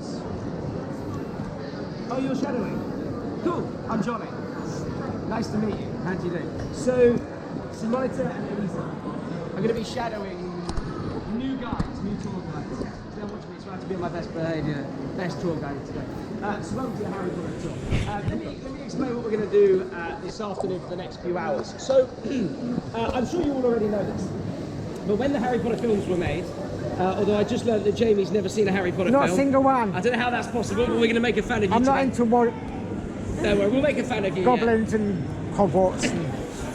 Films. Oh, you're shadowing? Cool, I'm Johnny. Nice to meet you. How do you do? So, Simona and Elisa are going to be shadowing new guides, new tour guides. They'll watch me try to be on my best behaviour, best tour guide today. So welcome to the Harry Potter tour. Let me explain what we're going to do this afternoon for the next few hours. So, I'm sure you all already know this, but when the Harry Potter films were made, although I just learned that Jamie's never seen a Harry Potter film. Not a single one. I don't know how that's possible, but we're going to make a fan of you I'm not today. into more Don't worry, we'll make a fan of you. goblins and Hogwarts.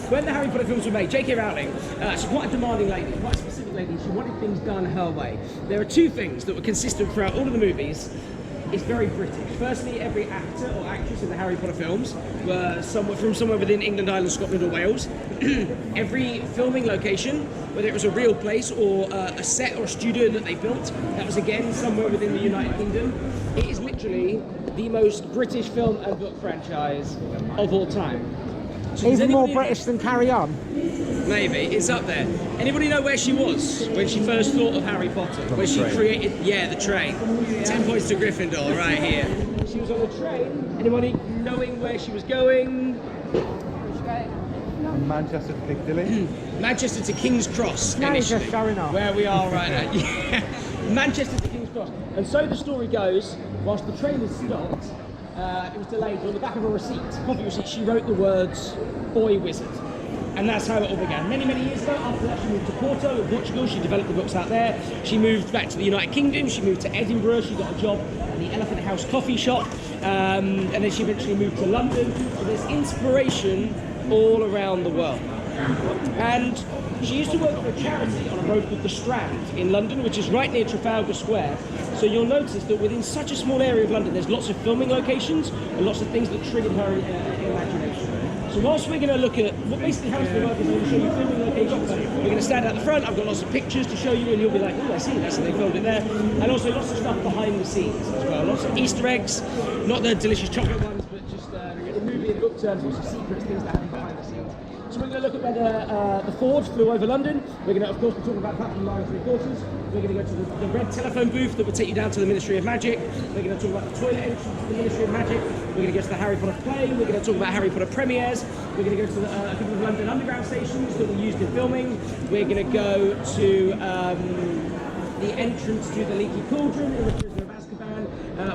When the Harry Potter films were made, J.K. Rowling, she's quite a demanding lady, quite a specific lady. She wanted things done her way. There are two things that were consistent throughout all of the movies. It's very British. Firstly, every actor or actress in the Harry Potter films were from somewhere within England, Ireland, Scotland or Wales. Every filming location, whether it was a real place or a set or a studio that they built, that was again somewhere within the United Kingdom. It is literally the most British film and book franchise of all time. So Even more British than Carry On. Maybe, it's up there. Anybody know where she was when she first thought of Harry Potter? When she created, the train. 10 points to Gryffindor, right here. She was on the train. Anybody knowing where she was going? Manchester to Piccadilly. Manchester to King's Cross, No, initially. just showing off. Where we are right now. Yeah. Manchester to King's Cross. And so the story goes, whilst the train is stopped, it was delayed. On the back of a receipt, coffee receipt, she wrote the words, "Boy Wizard." And that's how it all began. Many, many years ago, after that, she moved to Porto in Portugal. She developed the books out there. She moved back to the United Kingdom. She moved to Edinburgh. She got a job in the Elephant House coffee shop. And then she eventually moved to London. So there's inspiration all around the world. And she used to work for a charity on a road called The Strand in London, which is right near Trafalgar Square. So you'll notice that within such a small area of London, there's lots of filming locations and lots of things that triggered her imagination. So whilst we're going to look at what basically how it's going to work is I'm going to show you filming locations. We're going to stand out the front. I've got lots of pictures to show you, and you'll be like, "Oh, I see. That's how they filmed it there." And also lots of stuff behind the scenes as well. Lots of Easter eggs, not the delicious chocolate ones, but just in movie and book terms, lots of secrets, things that happen behind the scenes. So we're going to look at where the Ford flew over London. We're going to, of course, be talking about Platform 9 3/4. We're going to go to the red telephone booth that will take you down to the Ministry of Magic. We're going to talk about the toilet entrance to the Ministry of Magic. We're going to go to the Harry Potter play. We're going to talk about Harry Potter premieres. We're going to go to a couple of London Underground stations that were used in filming. We're going to go to the entrance to the Leaky Cauldron in the Prisoner of Azkaban.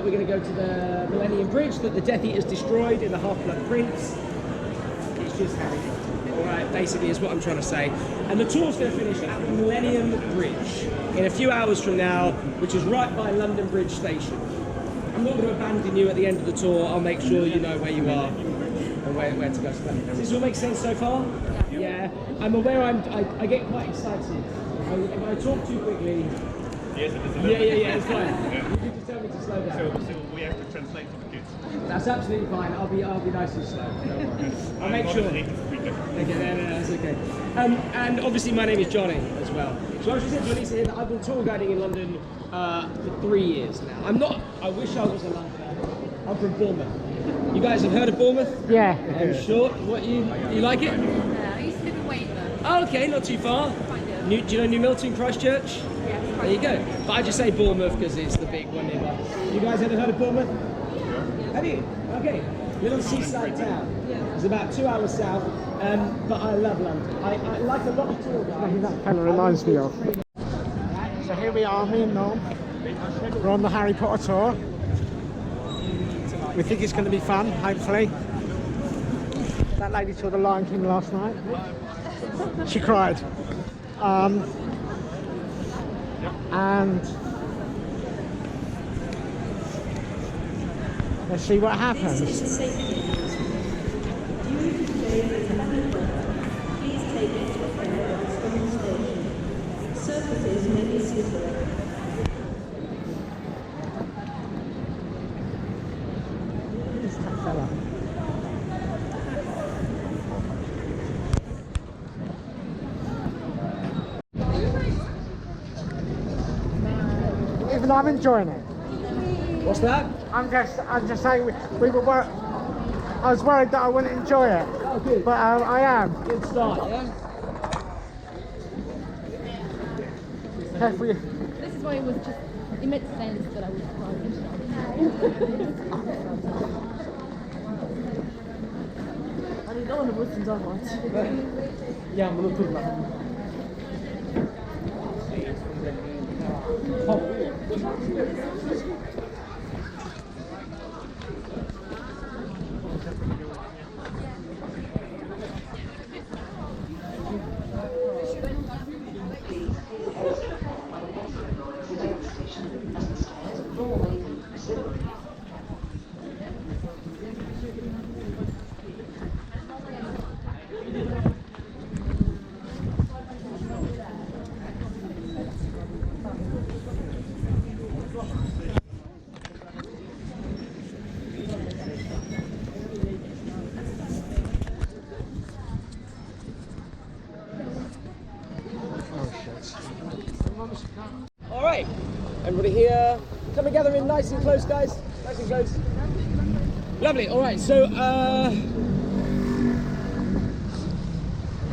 We're going to go to the Millennium Bridge that the Death Eaters destroyed in the Half-Blood Prince. It's just Harry Potter. Alright, basically is what I'm trying to say. And the tour's going to finish at the Millennium Bridge in a few hours from now, which is right by London Bridge Station. I'm not going to abandon you at the end of the tour. I'll make sure you know where you are and where to go. Does this all make sense so far? Yeah. I'm aware I get quite excited. If I talk too quickly... Yes, it is. Yeah, it's fine. You can just tell me to slow down. So we have to translate for the kids. That's absolutely fine. I'll be nice and slow. Don't worry. I'll make sure. Okay, no, that's okay. And obviously my name is Johnny as well. So I was just saying to Elisa here that I've been tour guiding in London for 3 years now. I wish I was a Londoner. I'm from Bournemouth. You guys have heard of Bournemouth? Yeah. I'm sure. What you like it? I used to live in Weymouth. Oh, okay, not too far. Do you know New Milton, Christchurch? Yeah, There you go. But I just say Bournemouth because it's the big one nearby. You guys ever heard of Bournemouth? Have you? Okay. Little seaside town. It's about 2 hours south, but I love London. I like a lot of tour guides. That kind of reminds me of. So here we are, me and Norm. We're on the Harry Potter tour. We think it's going to be fun, hopefully. That lady saw The Lion King last night. She cried. And let's see what happens. Please take it to a filling station. Surfaces may be slippery. Who's that fella? Even though I'm enjoying it. What's that? I'm just saying we were I was worried that I wouldn't enjoy it. Oh, good. But I am. Good start, yeah? Careful. This is why it was just immense sense that I was driving. 아니 너는 무슨 줄 야, 뭐 turla. All right, everybody here. Come and gather in nice and close, guys. Nice and close. Lovely. All right, so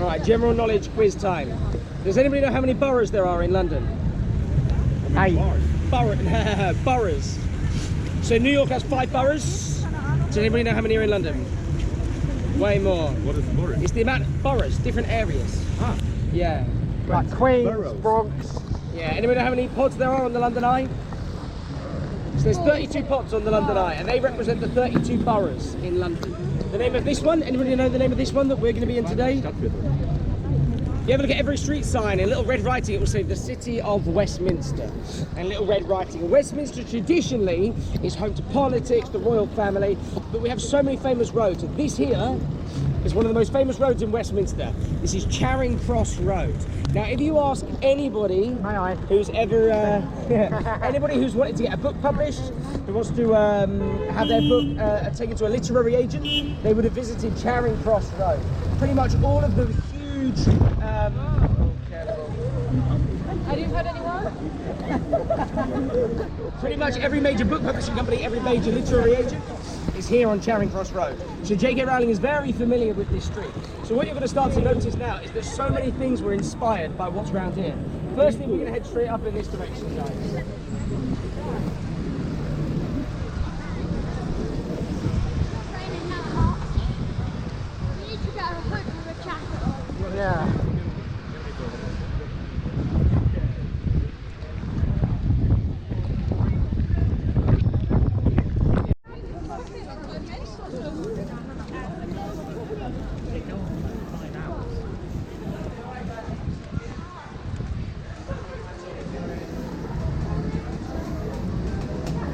all right, general knowledge quiz time. Does anybody know how many boroughs there are in London? 8. Boroughs. So New York has 5 boroughs. Does anybody know how many are in London? Way more. What is borough? It's the amount of boroughs, different areas. Ah, Yeah. Like Queens, Boroughs. Bronx. Yeah. Anybody know how many pods there are on the London Eye? So there's 32 pods on the London Eye, and they represent the 32 boroughs in London. The name of this one, anybody know the name of this one that we're going to be in today? You have a look at every street sign, in little red writing it will say the City of Westminster, and little red writing. Westminster traditionally is home to politics, the royal family, but we have so many famous roads. This here is one of the most famous roads in Westminster. This is Charing Cross Road. Now if you ask anybody Aye, aye. who's ever, anybody who's wanted to get a book published, who wants to have their book taken to a literary agent, they would have visited Charing Cross Road. Pretty much all of the huge, Have you heard anyone? pretty much every major book publishing company, every major literary agent is here on Charing Cross Road. So J.K. Rowling is very familiar with this street. So what you're going to start to notice now is there's so many things were inspired by what's around here. Firstly, we're going to head straight up in this direction, guys. Raining that hot. You need to get a hood with a jacket on. Yeah.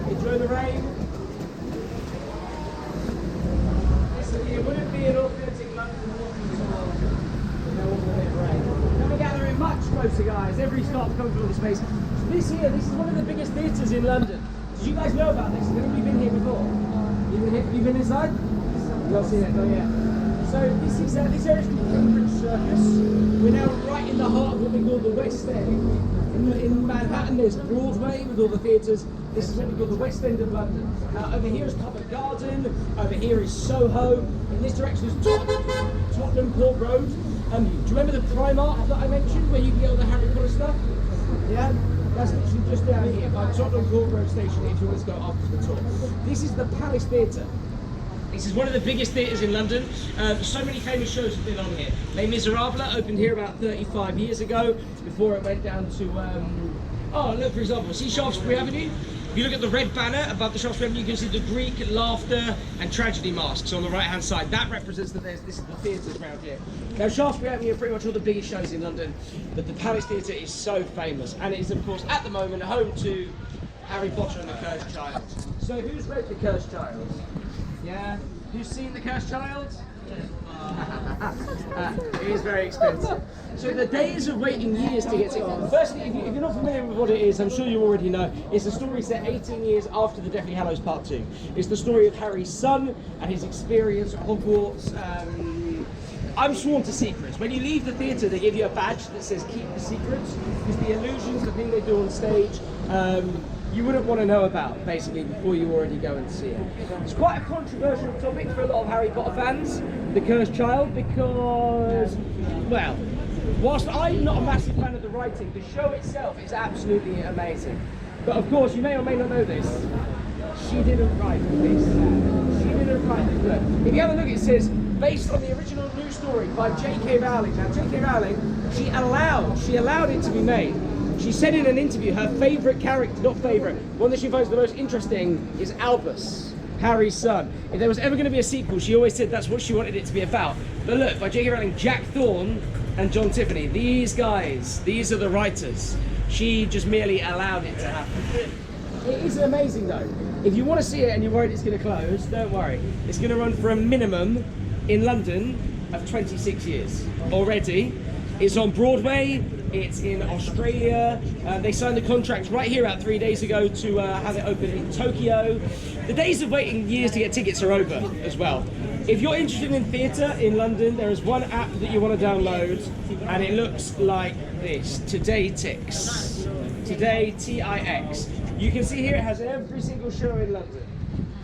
Enjoy the rain. Listen, it wouldn't be an authentic London walking tour with no ordinary rain. Come and gather in much closer, guys. Every stop's comfortable space. So this here, this is one of the biggest theatres in London. Did you guys know about this? Have anybody been here before? You been inside? You've seen it, not yet. So this area is called Cambridge Circus. We're now right in the heart of what we call the West End. In Manhattan, there's Broadway with all the theatres. This is what we call the West End of London. Over here is Covent Garden. Over here is Soho. In this direction is Tottenham Court Road. Do you remember the Primark that I mentioned, where you can get all the Harry Potter stuff? Yeah. That's literally just down here by Tottenham Court Road Station if you want to go after the tour. This is the Palace Theatre. This is one of the biggest theatres in London. So many famous shows have been on here. Les Miserables opened here about 35 years ago before it went down to, oh look, for example, see Shaftesbury Avenue? If you look at the red banner above the Shaftesbury Avenue, you can see the Greek, laughter and tragedy masks on the right hand side. That represents that this is the theatres around here. Now Shaftesbury Avenue are pretty much all the biggest shows in London, but the Palace Theatre is so famous, and it is of course at the moment home to Harry Potter and the Cursed Child. So who's read the Cursed Child? Yeah? Who's seen the Cursed Child? It is very expensive. So the days of waiting years to get tickets. Firstly, if you're not familiar with what it is, I'm sure you already know. It's a story set 18 years after the Deathly Hallows Part 2. It's the story of Harry's son and his experience at Hogwarts. I'm sworn to secrets. When you leave the theatre, they give you a badge that says keep the secrets, because the illusions, the thing they do on stage, you wouldn't want to know about, basically, before you already go and see it. It's quite a controversial topic for a lot of Harry Potter fans, the Cursed Child, because, well, whilst I'm not a massive fan of the writing, the show itself is absolutely amazing. But of course, you may or may not know this, she didn't write this. She didn't write this. Look, if you have a look, it says, based on the original news story by J.K. Rowling. Now, J.K. Rowling, she allowed it to be made. She said in an interview her favourite character, not favourite, one that she finds the most interesting is Albus, Harry's son. If there was ever going to be a sequel, she always said that's what she wanted it to be about. But look, by J.K. Rowling, Jack Thorne and John Tiffany, these guys, these are the writers. She just merely allowed it to happen. It is amazing though. If you want to see it and you're worried it's going to close, don't worry. It's going to run for a minimum in London of 26 years already. It's on Broadway, it's in Australia. They signed the contract right here out 3 days ago to have it open in Tokyo. The days of waiting years to get tickets are over as well. If you're interested in theatre in London, there is one app that you want to download and it looks like this, Today Tix. Today, T-I-X. You can see here it has every single show in London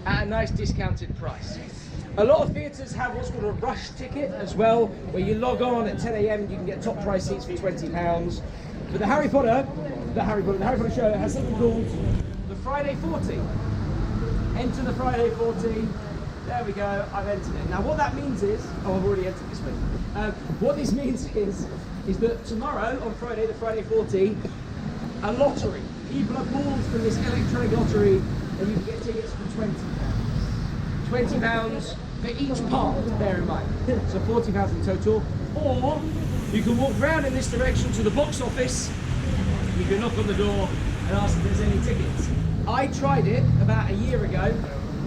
at a nice discounted price. A lot of theatres have what's called a rush ticket as well, where you log on at 10 AM, you can get top price seats for £20. But the Harry Potter show has something called the Friday 40. Enter the Friday 40. There we go, I've entered it. Now what that means is, oh, I've already entered this one. What this means is that tomorrow, on Friday, the Friday 40, a lottery. People are pulled from this electronic lottery and you can get tickets for £20. £20 for each part, bear in mind. So £40 in total. Or you can walk round in this direction to the box office. You can knock on the door and ask if there's any tickets. I tried it about a year ago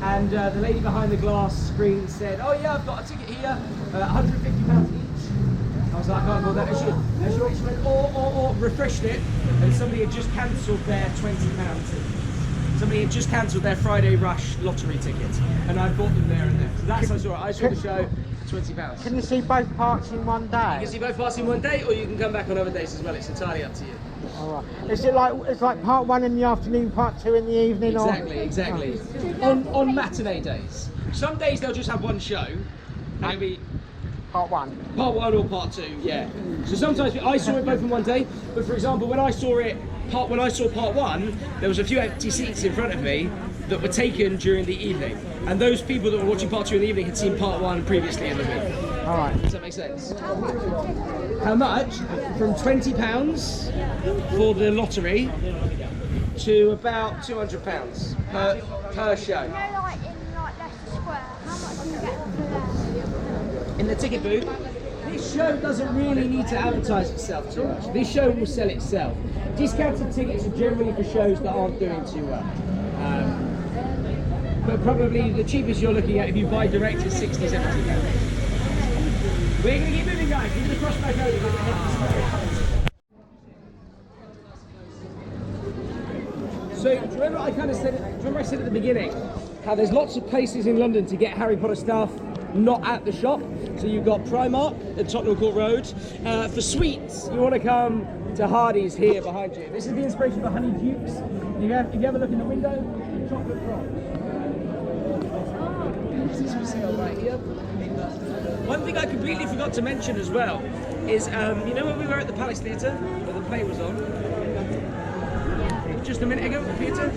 and the lady behind the glass screen said, oh yeah, I've got a ticket here, £150 each. I was like, I can't afford that. As she went, or refreshed it, and somebody had just cancelled their £20 ticket. Somebody had just cancelled their Friday Rush lottery ticket, and I bought them there and there. So that's how I saw it. I saw the show for £20. Can you see both parts in one day? You can see both parts in one day, or you can come back on other days as well. It's entirely up to you. All right. Is it like it's like part 1 in the afternoon, part 2 in the evening? Exactly. On matinee days. Some days they'll just have one show, and it'll be Part 1. Part 1 or part 2, yeah. So sometimes I saw it both in one day, but for example, when I saw part 1, there was a few empty seats in front of me that were taken during the evening, and those people that were watching part 2 in the evening had seen part 1 previously in the week. All right. Does that make sense? How much? From £20 for the lottery to about £200 per show. You know, like in like Leicester Square, how much do you get for that? In the ticket booth, this show doesn't really need to advertise itself too much. This show will sell itself. Discounted tickets are generally for shows that aren't doing too well. But probably the cheapest you're looking at if you buy direct is 60, 70 pounds. We're going to keep moving, guys. We're going to cross back over. So, do you remember I said at the beginning how there's lots of places in London to get Harry Potter stuff not at the shop? So you've got Primark at Tottenham Court Road. For sweets, you want to come to Hardy's here behind you. This is the inspiration for Honey Dukes. If you have a look in the window, chocolate frogs. This is for sale right here. One thing I completely forgot to mention as well is, you know when we were at the Palace Theatre, where the play was on? Just a minute ago, the theatre?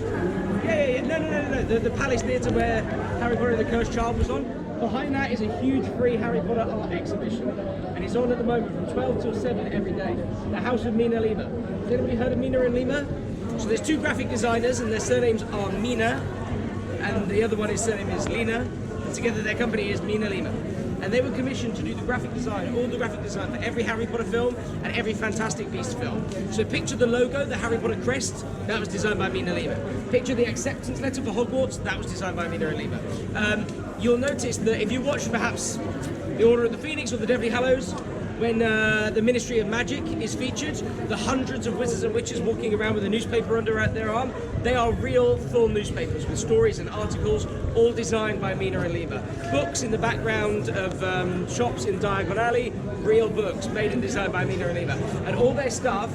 Yeah. No. The Palace Theatre where Harry Potter and the Cursed Child was on. Behind that is a huge free Harry Potter art exhibition, and it's on at the moment from 12 till 7 every day. The House of Mina Lima. Has anybody heard of Mina and Lima? So there's two graphic designers, and their surnames are Mina, and the other one, his surname is Lina, and together their company is Mina Lima. And they were commissioned to do the graphic design, all the graphic design for every Harry Potter film and every Fantastic Beasts film. So picture the logo, the Harry Potter crest, that was designed by Mina Lima. Picture the acceptance letter for Hogwarts, that was designed by Mina Lima. You'll notice that if you watch perhaps The Order of the Phoenix or The Deathly Hallows, when the Ministry of Magic is featured, the hundreds of wizards and witches walking around with a newspaper under their arm, they are real full newspapers with stories and articles, all designed by Mina and Lima. Books in the background of shops in Diagon Alley, real books made and designed by Mina and Lima. And all their stuff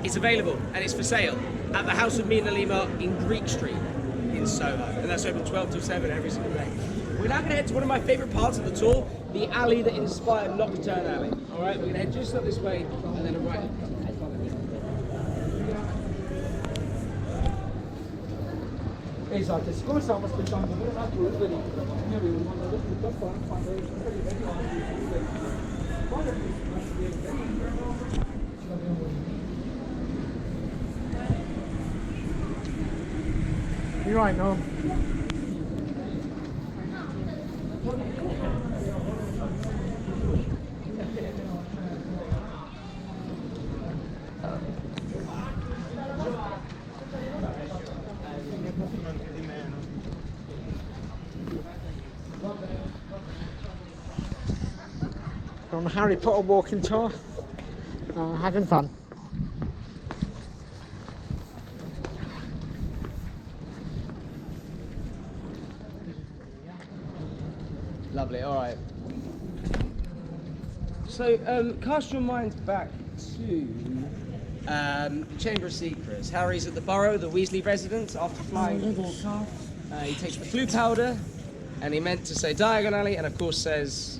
is available and it's for sale at the House of Mina Lima in Greek Street in Soho. And that's open 12 till 7 every single day. We're now going to head to one of my favourite parts of the tour, the alley that inspired Nocturne Alley. Alright, we're going to head just up this way and then right. Esatto, siccome stavamo aspettando un altro verifica, mi avevo mandato tutto qua quando You're right, Norm. On the Harry Potter walking tour, having fun. Lovely, alright. So, cast your minds back to Chamber of Secrets. Harry's at the Burrow, the Weasley residence, after flying he takes the flu powder, and he meant to say Diagon Alley, and of course says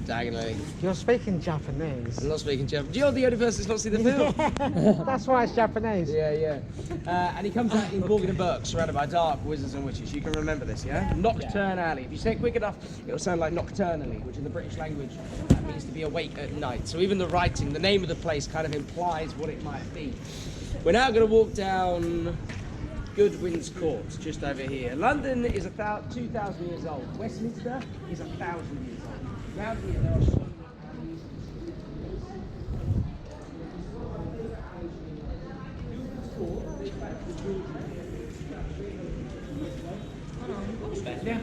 Diagon Alley. You're speaking Japanese. I'm not speaking German. You're the only person who's not seen the film. That's why it's Japanese. Yeah. And he comes out in Borgin and Burke, surrounded by dark wizards and witches. You can remember this, yeah? Nocturne Alley. If you say it quick enough, it'll sound like nocturnally, which in the British language means to be awake at night. So even the writing, the name of the place kind of implies what it might be. We're now going to walk down Goodwin's Court, just over here. London is 2,000 years old. Westminster is 1,000 years old. Round here there are so many alleys. Yeah.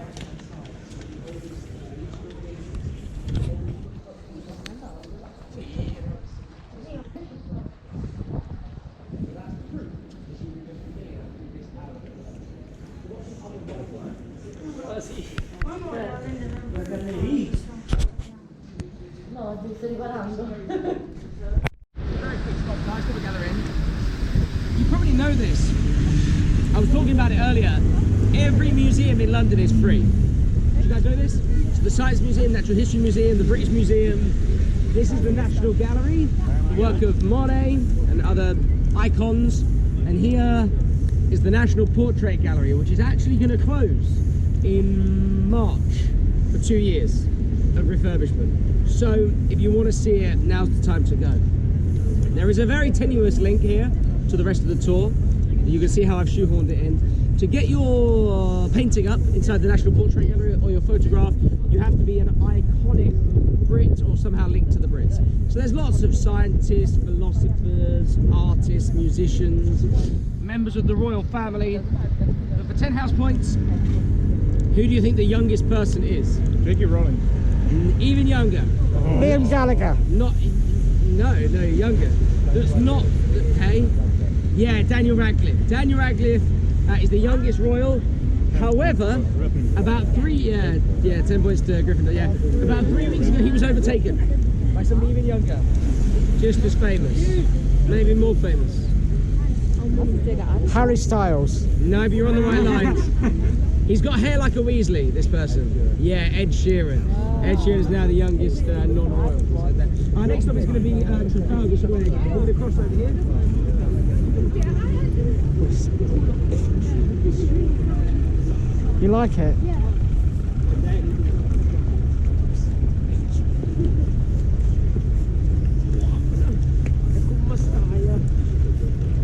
No, ti sto riparando. Very quick stop, guys, till we gather in. You probably know this. I was talking about it earlier. Every museum in London is free. Did you guys know this? So the Science Museum, Natural History Museum, the British Museum. This is the National Gallery, the work of Monet and other icons. And here is the National Portrait Gallery, which is actually going to close in March for 2 years of refurbishment. So if you want to see it, now's the time to go. There is a very tenuous link here to the rest of the tour. You can see how I've shoehorned it in. To get your painting up inside the National Portrait Gallery or your photograph, you have to be an iconic Brit or somehow linked to the Brits. So there's lots of scientists, philosophers, artists, musicians, members of the royal family. But for 10 house points, who do you think the youngest person is? J.K. Rowling. Even younger. Liam Gallagher. No, younger. That's not, hey? Yeah, Daniel Radcliffe. Daniel Radcliffe is the youngest royal. However, about 10 points to Gryffindor, yeah. About 3 weeks ago, he was overtaken by somebody even younger. Just as famous. Maybe more famous. Harry Styles. No, but you're on the right lines. He's got hair like a Weasley, this person. Yeah, Ed Sheeran. Ed Sheeran is now the youngest non-royal. Our next stop is going to be Trafalgar Square. We're going to cross over here. You like it? Yeah.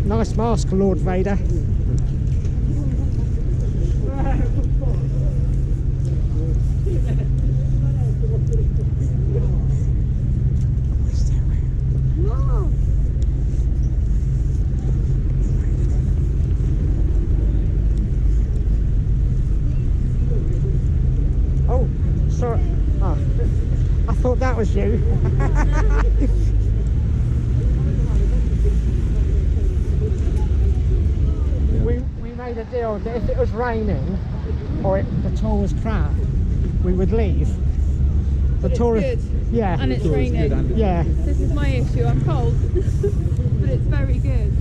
Nice mask, Lord Vader. Oh, sorry. Oh, I thought that was you. We made a deal that if it was raining or the tour was crap, we would leave. The tour, good. yeah, And it's raining. yeah. This is my issue. I'm cold, but it's very good.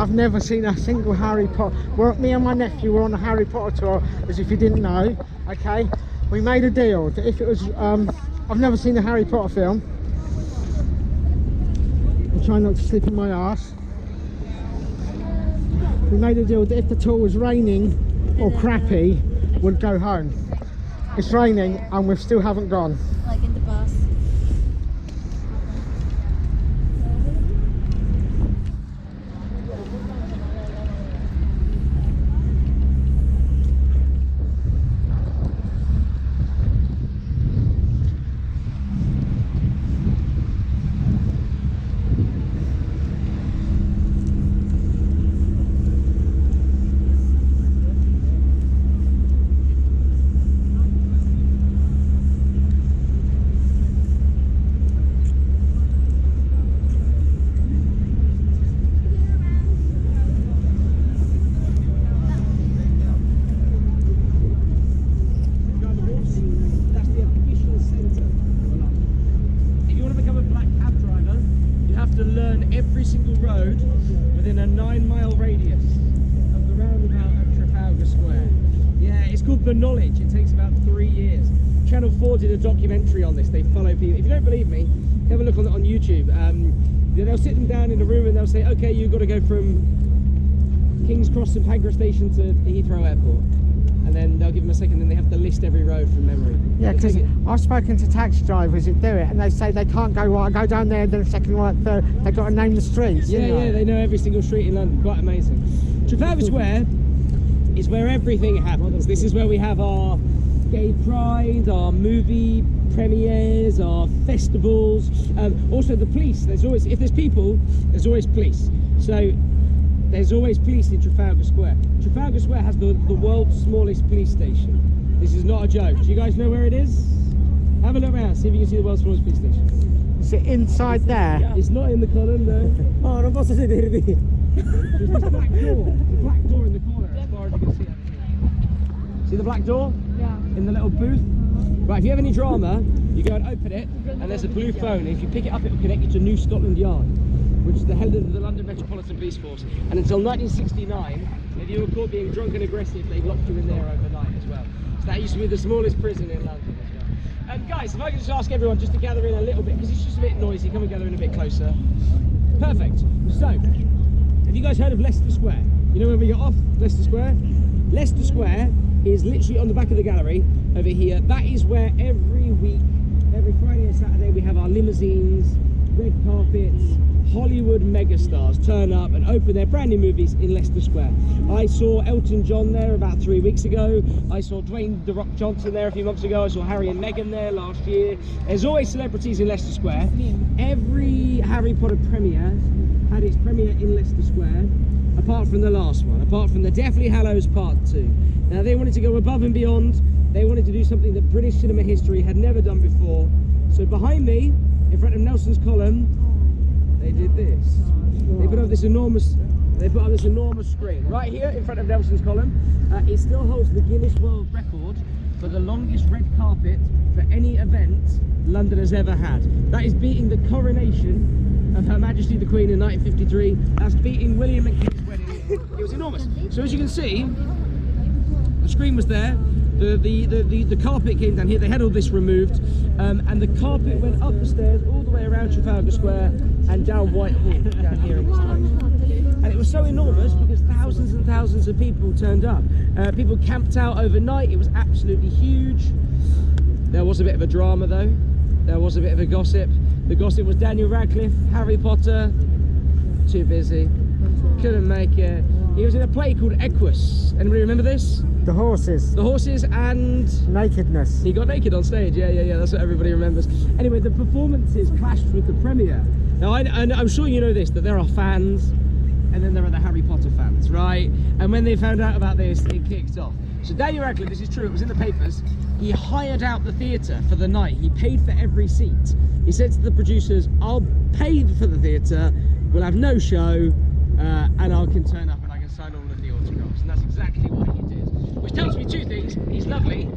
I've never seen a single Harry Potter. Me and my nephew were on a Harry Potter tour, as if you didn't know. Okay, we made a deal that if it was, I've never seen a Harry Potter film. I'm trying not to slip in my arse. We made a deal that if the tour was raining or crappy, we'd go home. It's raining and we still haven't gone. Like in the bus. That's the official centre of London. If you want to become a black cab driver, you have to learn every single road within a 9-mile radius of the roundabout at Trafalgar Square. Yeah, it's called The Knowledge. It takes about 3 years. Channel 4 did a documentary on this. They follow people. If you don't believe me, have a look on YouTube. They'll sit them down in a room and they'll say, okay, you've got to go from King's Cross and Pancras Station to Heathrow Airport. And then they'll give them a second and they have to list every road from memory. Yeah, It'll because take it- I've spoken to taxi drivers that do it, and they say they can't go right, go down there, then a second right, third. They've got to name the streets. Yeah, you know. yeah, they know every single street in London. Quite amazing. Trafalgar Square is where everything happens. This is where we have our gay pride, our movie premieres, our festivals. Also the police. There's always, if there's people, there's always police. So there's always police in Trafalgar Square. Trafalgar Square has the world's smallest police station. This is not a joke. Do you guys know where it is? Have a look around, see if you can see the world's smallest police station. Is it inside there? It's not in the column, no. Oh, non posso sedervi. There's this black door in the corner, as far as you can see over here. See the black door? Yeah. In the little booth? Right, if you have any drama, you go and open it, and there's a blue phone, and if you pick it up, it will connect you to New Scotland Yard, which is the head of the London Metropolitan Police Force. And until 1969, if you were caught being drunk and aggressive, they locked you in there overnight as well. So that used to be the smallest prison in London as well. And guys, if I could just ask everyone just to gather in a little bit, because it's just a bit noisy, come and gather in a bit closer. Perfect. So, have you guys heard of Leicester Square? You know where we got off? Leicester Square? Leicester Square is literally on the back of the gallery over here. That is where every week, every Friday and Saturday, we have our limousines, red carpets, Hollywood megastars turn up and open their brand new movies in Leicester Square. I saw Elton John there about 3 weeks ago. I saw Dwayne The Rock Johnson there a few months ago. I saw Harry and Meghan there last year. There's always celebrities in Leicester Square. Every Harry Potter premiere had its premiere in Leicester Square, apart from the last one, apart from the Deathly Hallows Part 2. Now they wanted to go above and beyond. They wanted to do something that British cinema history had never done before. So behind me, in front of Nelson's column, they did this. They put up this enormous screen right here in front of Nelson's column. It still holds the Guinness World Record for the longest red carpet for any event London has ever had. That is beating the coronation of Her Majesty the Queen in 1953. That's beating William and Kate's wedding. It was enormous. So as you can see, the screen was there. The carpet came down here. They had all this removed, and the carpet went up the stairs all the way around Trafalgar Square and down Whitehall down here in this place. And it was so enormous because thousands and thousands of people turned up. People camped out overnight. It was absolutely huge. There was a bit of a drama though. There was a bit of a gossip. The gossip was Daniel Radcliffe, Harry Potter, too busy, couldn't make it. He was in a play called Equus. Anybody remember this? The horses. The horses and... Nakedness. He got naked on stage, yeah, that's what everybody remembers. Anyway, the performances clashed with the premiere. Now, I'm sure you know this, that there are fans, and then there are the Harry Potter fans, right? And when they found out about this, it kicked off. So Daniel Radcliffe, this is true, it was in the papers, he hired out the theatre for the night. He paid for every seat. He said to the producers, I'll pay for the theatre, we'll have no show, and I can turn up and I can sign all of the autographs. And that's exactly what he did. Which tells me two things. He's lovely.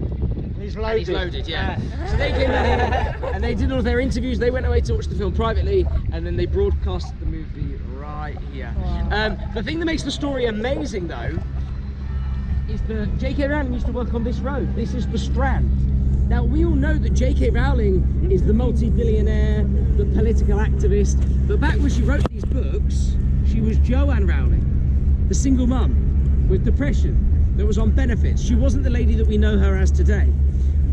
He's And loaded. he's loaded, yeah. So they came in here and they did all of their interviews. They went away to watch the film privately, and then they broadcast the movie right right here. The thing that makes the story amazing, though, is that J.K. Rowling used to work on this road. This is the Strand. Now, we all know that J.K. Rowling is the multi-billionaire, the political activist, but back when she wrote these books, she was Joanne Rowling, the single mum with depression that was on benefits. She wasn't the lady that we know her as today.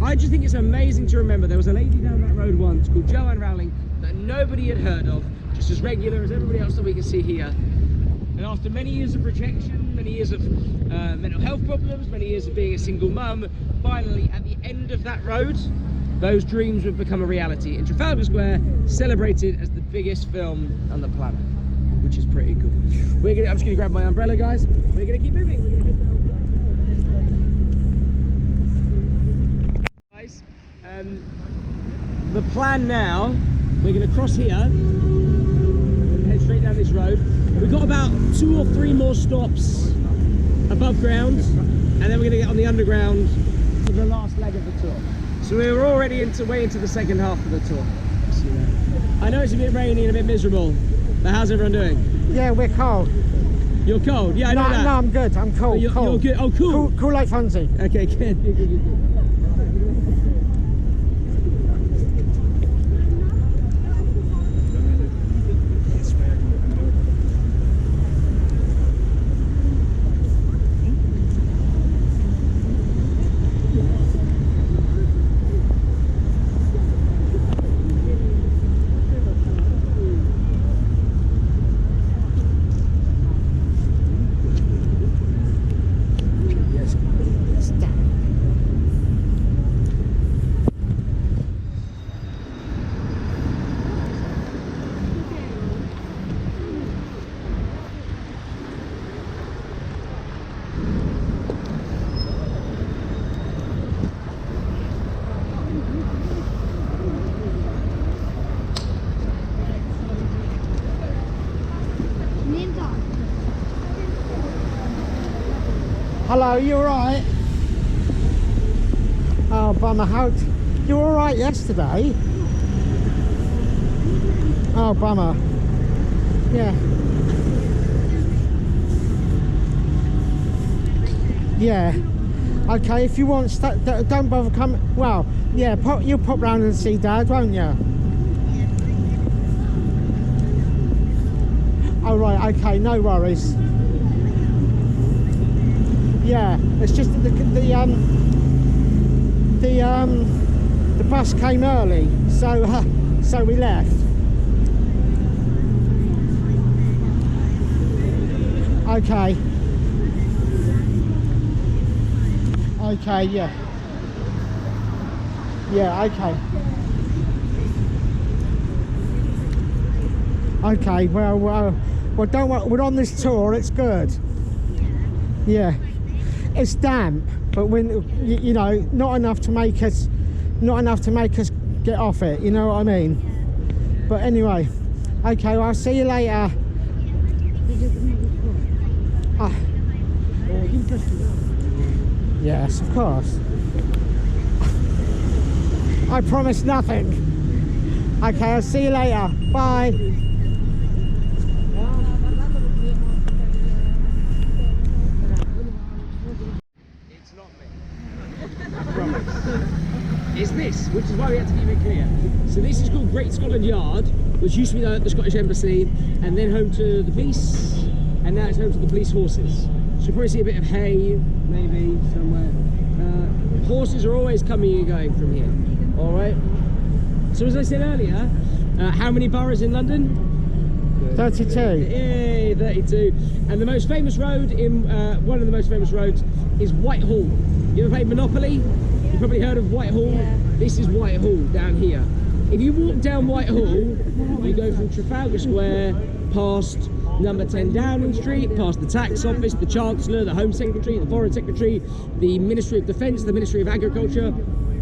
I just think it's amazing to remember there was a lady down that road once called Joanne Rowling that nobody had heard of, just as regular as everybody else that we can see here. And after many years of rejection, many years of mental health problems, many years of being a single mum, finally at the end of that road, those dreams would become a reality. And Trafalgar Square celebrated as the biggest film on the planet, which is pretty cool. I'm just gonna grab my umbrella, guys. We're gonna keep moving. We're gonna hit guys, the plan now, we're gonna cross here, head straight down this road. We've got about 2 or 3 more stops above ground, and then we're going to get on the underground for the last leg of the tour. So we're already way into the second half of the tour. I know it's a bit rainy and a bit miserable, but how's everyone doing? Yeah, we're cold. You're cold? Yeah, I know that. No, I'm good. I'm cold. Oh, you're good. Oh, cool. Cool like Fonzie. Okay, good. Hello, you alright? Oh, bummer. You were alright yesterday? Oh, bummer. Yeah. Yeah. Okay, if you want, don't bother coming. Well, yeah, you'll pop round and see Dad, won't you? Oh, right, okay, no worries. Yeah, it's just that the bus came early, so we left. Okay. Okay, yeah. Yeah, okay. Okay, well, don't worry, we're on this tour, it's good. Yeah. It's damp, but when you know, not enough to make us get off it. You know what I mean? But anyway, okay. Well, I'll see you later. Yes, of course. I promise nothing. Okay, I'll see you later. Bye. Is this, which is why we had to keep it clear. So this is called Great Scotland Yard, which used to be the Scottish Embassy, and then home to the police, and now it's home to the police horses. So you'll probably see a bit of hay, maybe, somewhere. Horses are always coming and going from here, all right? So as I said earlier, how many boroughs in London? 32. Yay, 32. And the most famous road, one of the most famous roads, is Whitehall. You ever played Monopoly? You've probably heard of Whitehall. Yeah. This is Whitehall down here. If you walk down Whitehall, you go from Trafalgar Square past number 10 Downing Street, past the tax office, the Chancellor, the Home Secretary, the Foreign Secretary, the Ministry of Defence, the Ministry of Agriculture.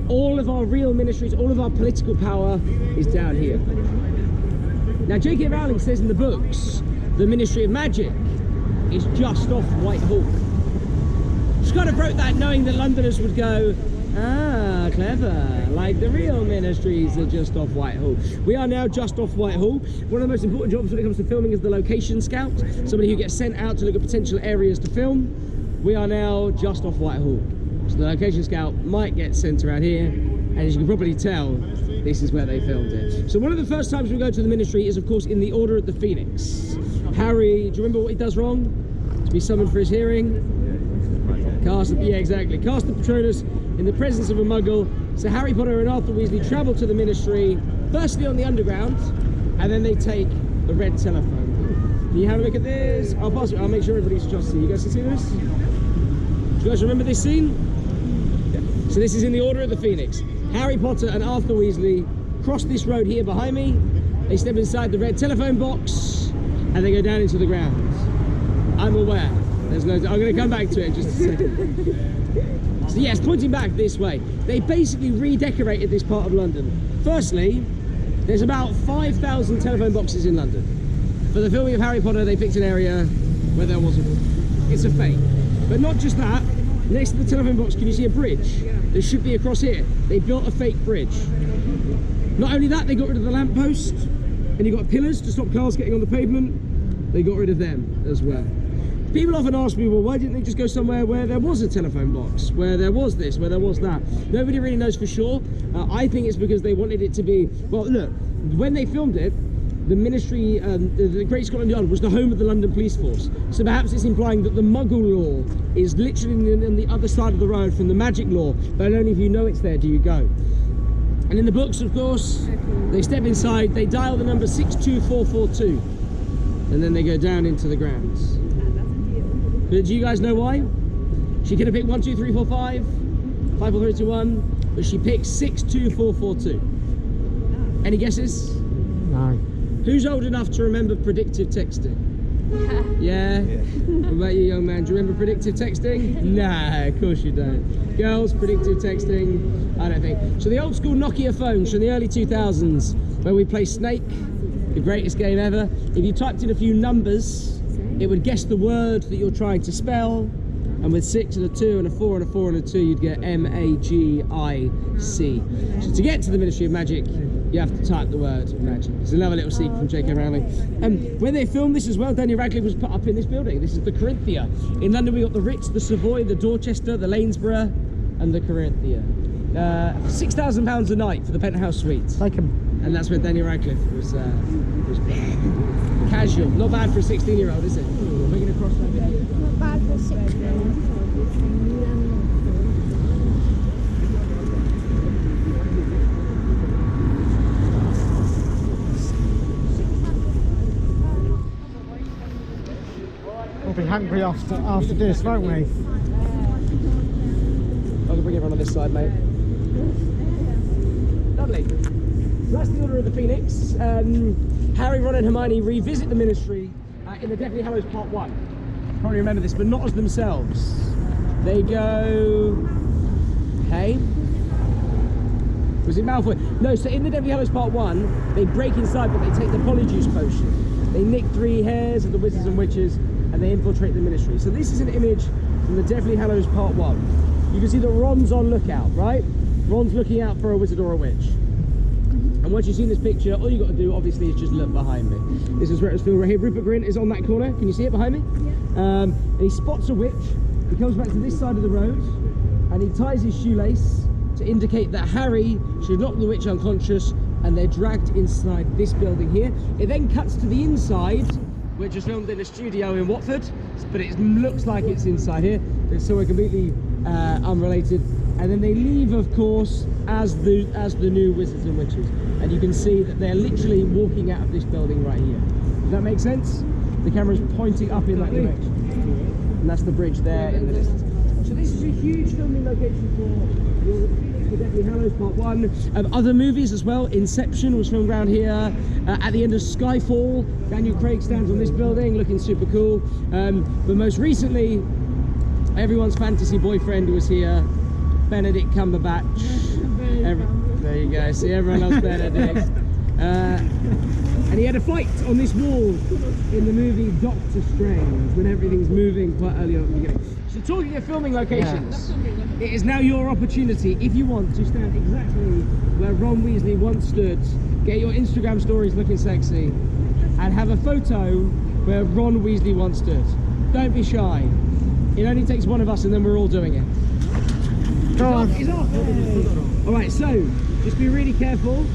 All of our real ministries, all of our political power is down here. Now, J.K. Rowling says in the books, the Ministry of Magic is just off Whitehall. She kind of wrote that knowing that Londoners would go, Ah, clever. Like the real ministries are just off Whitehall. We are now just off Whitehall. One of the most important jobs when it comes to filming is the location scout. Somebody who gets sent out to look at potential areas to film. We are now just off Whitehall. So the location scout might get sent around here. And as you can probably tell, this is where they filmed it. So one of the first times we go to the ministry is, of course, in the Order of the Phoenix. Harry, do you remember what he does wrong? To be summoned for his hearing? Cast the Patronus in the presence of a Muggle. So Harry Potter and Arthur Weasley travel to the ministry, firstly on the underground, and then they take the red telephone. Can you have a look at this? I'll pass it. I'll make sure everybody's just see. You guys can see this? Do you guys remember this scene? Yeah. So this is in the Order of the Phoenix. Harry Potter and Arthur Weasley cross this road here behind me. They step inside the red telephone box, and they go down into the ground. I'm aware. There's no. I'm going to come back to it in just a second. So yes, pointing back this way, they basically redecorated this part of London. Firstly, there's about 5,000 telephone boxes in London. For the filming of Harry Potter, they picked an area where there wasn't. It's a fake. But not just that. Next to the telephone box, can you see a bridge? There should be across here. They built a fake bridge. Not only that, they got rid of the lamppost, and you got pillars to stop cars getting on the pavement. They got rid of them as well. People often ask me, well, why didn't they just go somewhere where there was a telephone box, where there was this, where there was that? Nobody really knows for sure. I think it's because they wanted it to be, well, look, when they filmed it, the ministry, the Great Scotland Yard was the home of the London Police Force. So perhaps it's implying that the Muggle law is literally on the other side of the road from the magic law, but only if you know it's there do you go. And in the books, of course, they step inside, they dial the number 62442, and then they go down into the grounds. But do you guys know why? She could have picked 1, 2, 3, 4, 5, 5, 4, 3, 2, 1, but she picked 62442. Any guesses? No. Who's old enough to remember predictive texting? Yeah? What about you, young man? Do you remember predictive texting? Nah, of course you don't. Girls, predictive texting? I don't think. So the old school Nokia phones from the early 2000s, where we play Snake, the greatest game ever. If you typed in a few numbers, it would guess the word that you're trying to spell, and with 6 and a 2 and a 4 and a 4 and a 2, you'd get M-A-G-I-C. So to get to the Ministry of Magic, you have to type the word magic. It's another little secret from J.K. Rowling. When they filmed this as well, Daniel Radcliffe was put up in this building. This is the Corinthia. In London, we got the Ritz, the Savoy, the Dorchester, the Lanesborough, and the Corinthia. £6,000 a night for the penthouse suite. Take them. And that's where Daniel Radcliffe was casual. Not bad for a 16-year-old, is it? We're going to cross over here. Not bad for 16. We'll be hungry after this, won't we? I can bring everyone on this side, mate. Lovely. So that's the Order of the Phoenix. Harry, Ron and Hermione revisit the Ministry in the Deathly Hallows Part 1. Probably remember this, but not as themselves. They go... Hey? Was it Malfoy? No, so in the Deathly Hallows Part 1, they break inside, but they take the Polyjuice potion. They nick 3 hairs of the Wizards and Witches, and they infiltrate the Ministry. So this is an image from the Deathly Hallows Part 1. You can see that Ron's on lookout, right? Ron's looking out for a wizard or a witch. And once you've seen this picture, all you've got to do, obviously, is just look behind me. This is where it's filmed right here. Rupert Grint is on that corner. Can you see it behind me? Yeah. And he spots a witch. He comes back to this side of the road, and he ties his shoelace to indicate that Harry should knock the witch unconscious, and they're dragged inside this building here. It then cuts to the inside, which is filmed in a studio in Watford, but it looks like it's inside here. It's somewhere completely unrelated. And then they leave, of course, as the new Wizards and Witches. And you can see that they're literally walking out of this building right here. Does that make sense? The camera's pointing up in that direction. And that's the bridge there in the distance. So this is a huge filming location for the Deathly Hallows Part 1. Other movies as well. Inception was filmed around here. At the end of Skyfall, Daniel Craig stands on this building looking super cool. But most recently, everyone's fantasy boyfriend was here. Benedict Cumberbatch. There you go. See, everyone loves Benedict. And he had a fight on this wall in the movie Doctor Strange when everything's moving quite early on at the beginning. So talking of filming locations, it is now your opportunity, if you want, to stand exactly where Ron Weasley once stood, get your Instagram stories looking sexy, and have a photo where Ron Weasley once stood. Don't be shy. It only takes one of us and then we're all doing it. Go on. He's off. Alright, so just be really careful.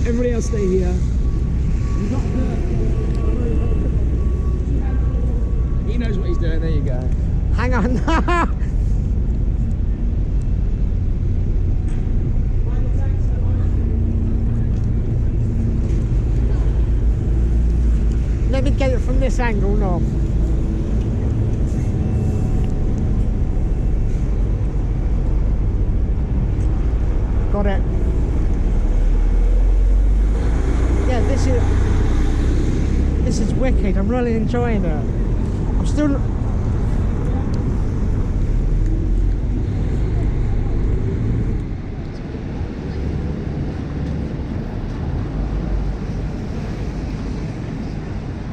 Everybody else stay here. You've got he knows what he's doing, there you go. Hang on. Let me get it from this angle, no. Got it. Yeah, this is wicked. I'm really enjoying it. I'm still.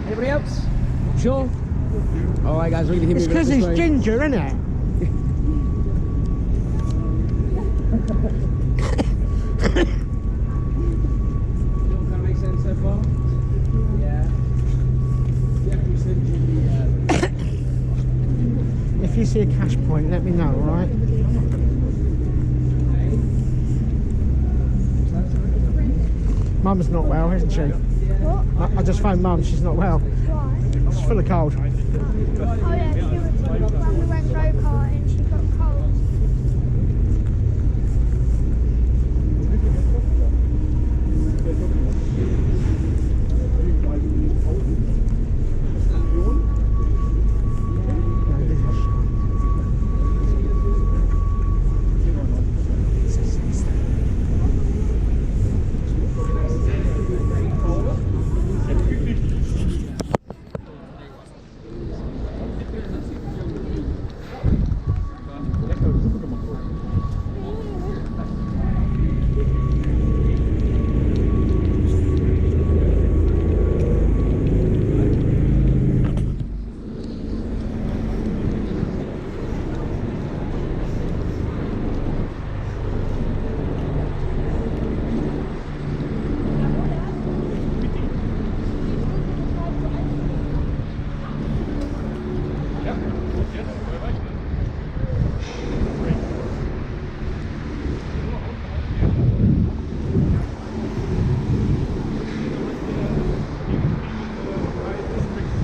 Anybody else? Sure? Alright guys, we're gonna It's because he's ginger, isn't it? That makes sense so far? Yeah. If you see a cash point, let me know, alright? Mum's not well, isn't she? What? I just phoned Mum, she's not well. Why? She's full of cold. Oh yeah, she was when we went go-karting, she got cold.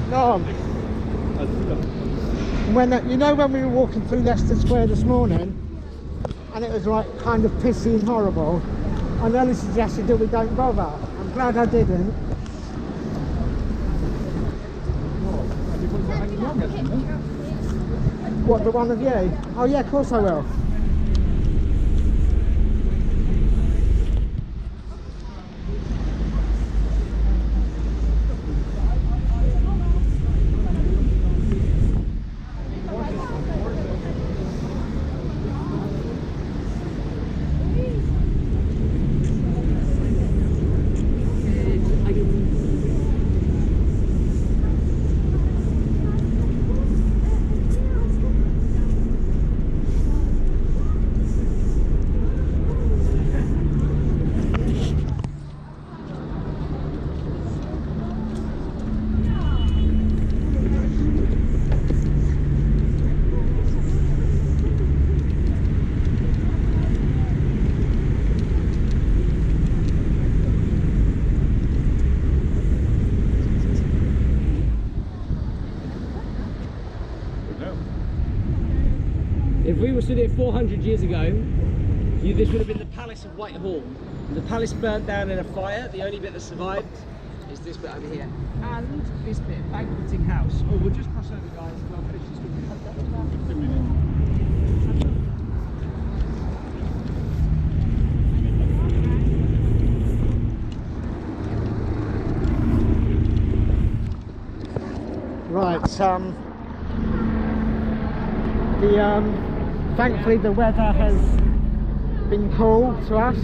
No. When you know when we were walking through Leicester Square this morning, and it was like kind of pissy and horrible, I nearly suggested that we don't bother. I'm glad I didn't. What, the one of you? Oh yeah, of course I will. If we were stood here 400 years ago, this would have been the Palace of Whitehall. The palace burnt down in a fire. The only bit that survived is this bit over here. And this bit, banqueting house. Oh, we'll just cross over, guys, and I'll finish this Right, thankfully the weather has been cool to us.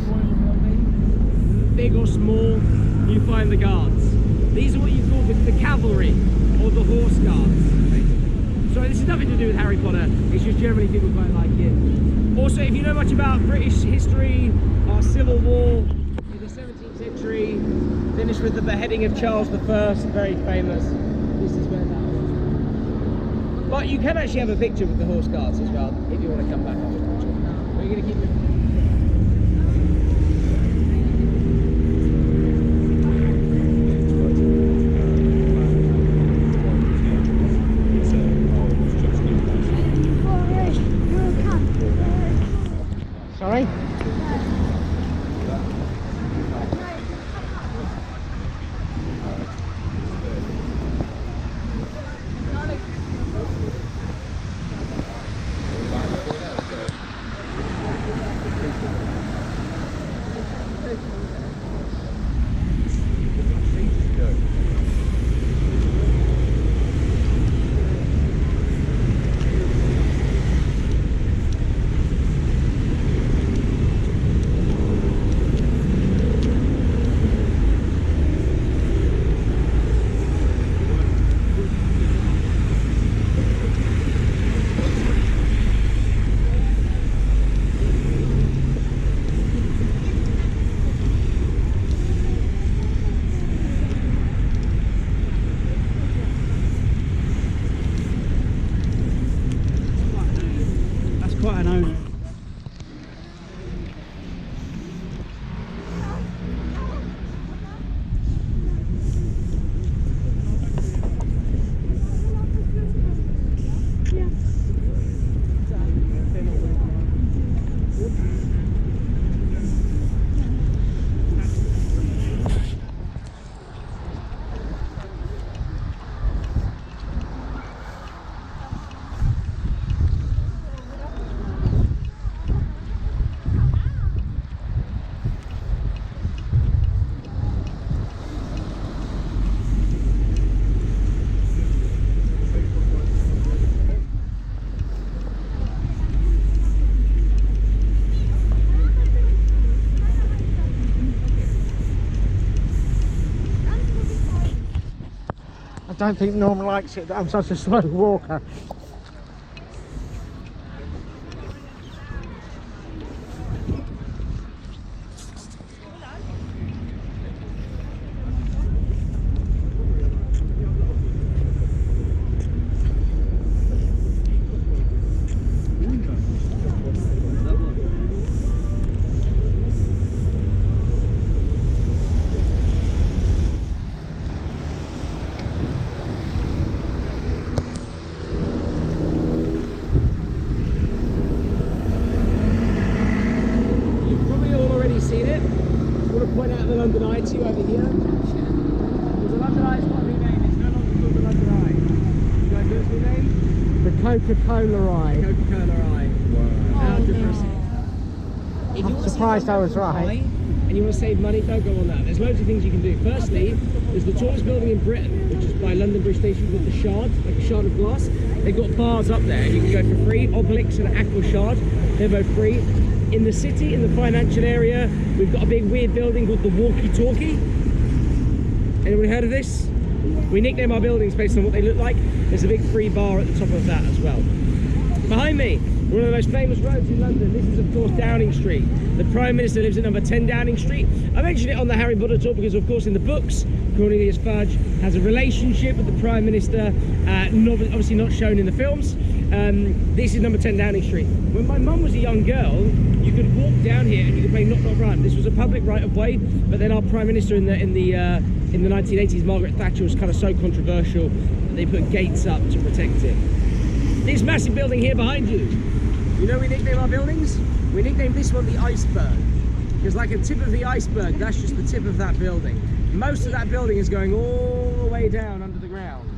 big or small, you find the guards. These are what you call the cavalry, or the horse guards. So this has nothing to do with Harry Potter, it's just generally people quite like it. Also, if you know much about British history, our Civil War in the 17th century, finished with the beheading of Charles I, very famous. This is where that was. But you can actually have a picture with the horse guards as well, if you want to come back after the picture. We're going to keep moving. Sorry? Quite an owner. I don't think Norm likes it that I'm such a slow walker. London Eye to you over here. There's a London Eye, it's not a new name, it's no longer called the London Eye. You guys know its new name? The Coca-Cola Eye. Coca-Cola Eye. Wow. How depressing. If I'm surprised I was right. And you want to save money, don't go on that. There's loads of things you can do. Firstly, there's the tallest building in Britain, which is by London Bridge Station, called the Shard, like a shard of glass. They've got bars up there, and you can go for free. Obelix and Aqua Shard, they're both free. In the city, in the financial area, we've got a big weird building called the Walkie Talkie. Anyone heard of this? We nickname our buildings based on what they look like. There's a big free bar at the top of that as well. Behind me, one of the most famous roads in London. This is, of course, Downing Street. The Prime Minister lives at number 10 Downing Street. I mentioned it on the Harry Potter tour because, of course, in the books, Cornelius Fudge has a relationship with the Prime Minister, obviously not shown in the films. This is number 10 Downing Street. When my mum was a young girl, you could walk down here and you could play Knock Knock Run. This was a public right of way, but then our Prime Minister in the 1980s, Margaret Thatcher, was kind of so controversial that they put gates up to protect it. This massive building here behind you, you know we nickname our buildings? We nicknamed this one the Iceberg, because like a tip of the iceberg, that's just the tip of that building. Most of that building is going all the way down under the ground.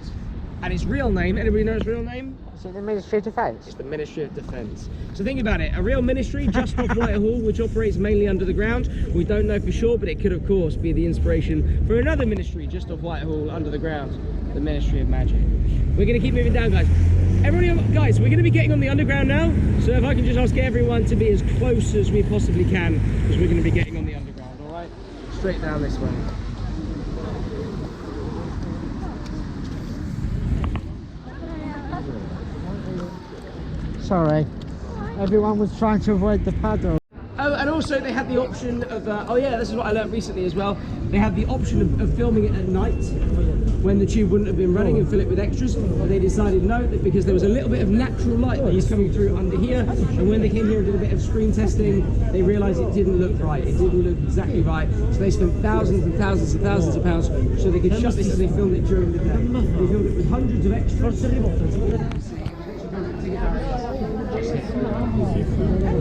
And its real name, anybody know its real name? Is it the Ministry of Defence? It's the Ministry of Defence. So think about it, a real ministry just off Whitehall, which operates mainly under the ground. We don't know for sure, but it could of course be the inspiration for another ministry just off Whitehall under the ground, the Ministry of Magic. We're going to keep moving down, guys. Everybody, guys, we're going to be getting on the underground now, so if I can just ask everyone to be as close as we possibly can, because we're going to be getting on the underground, all right? straight down this way. Sorry. Everyone was trying to avoid the paddle. Oh, and also they had the option of, oh yeah, this is what I learned recently as well. They had the option of filming it at night when the tube wouldn't have been running and fill it with extras. But they decided no, that because there was a little bit of natural light that was coming through under here. And when they came here and did a bit of screen testing, they realised it didn't look right. It didn't look exactly right. So they spent thousands and thousands and thousands of pounds so they could shut this, and they filmed it during the day. They filmed it with hundreds of extras.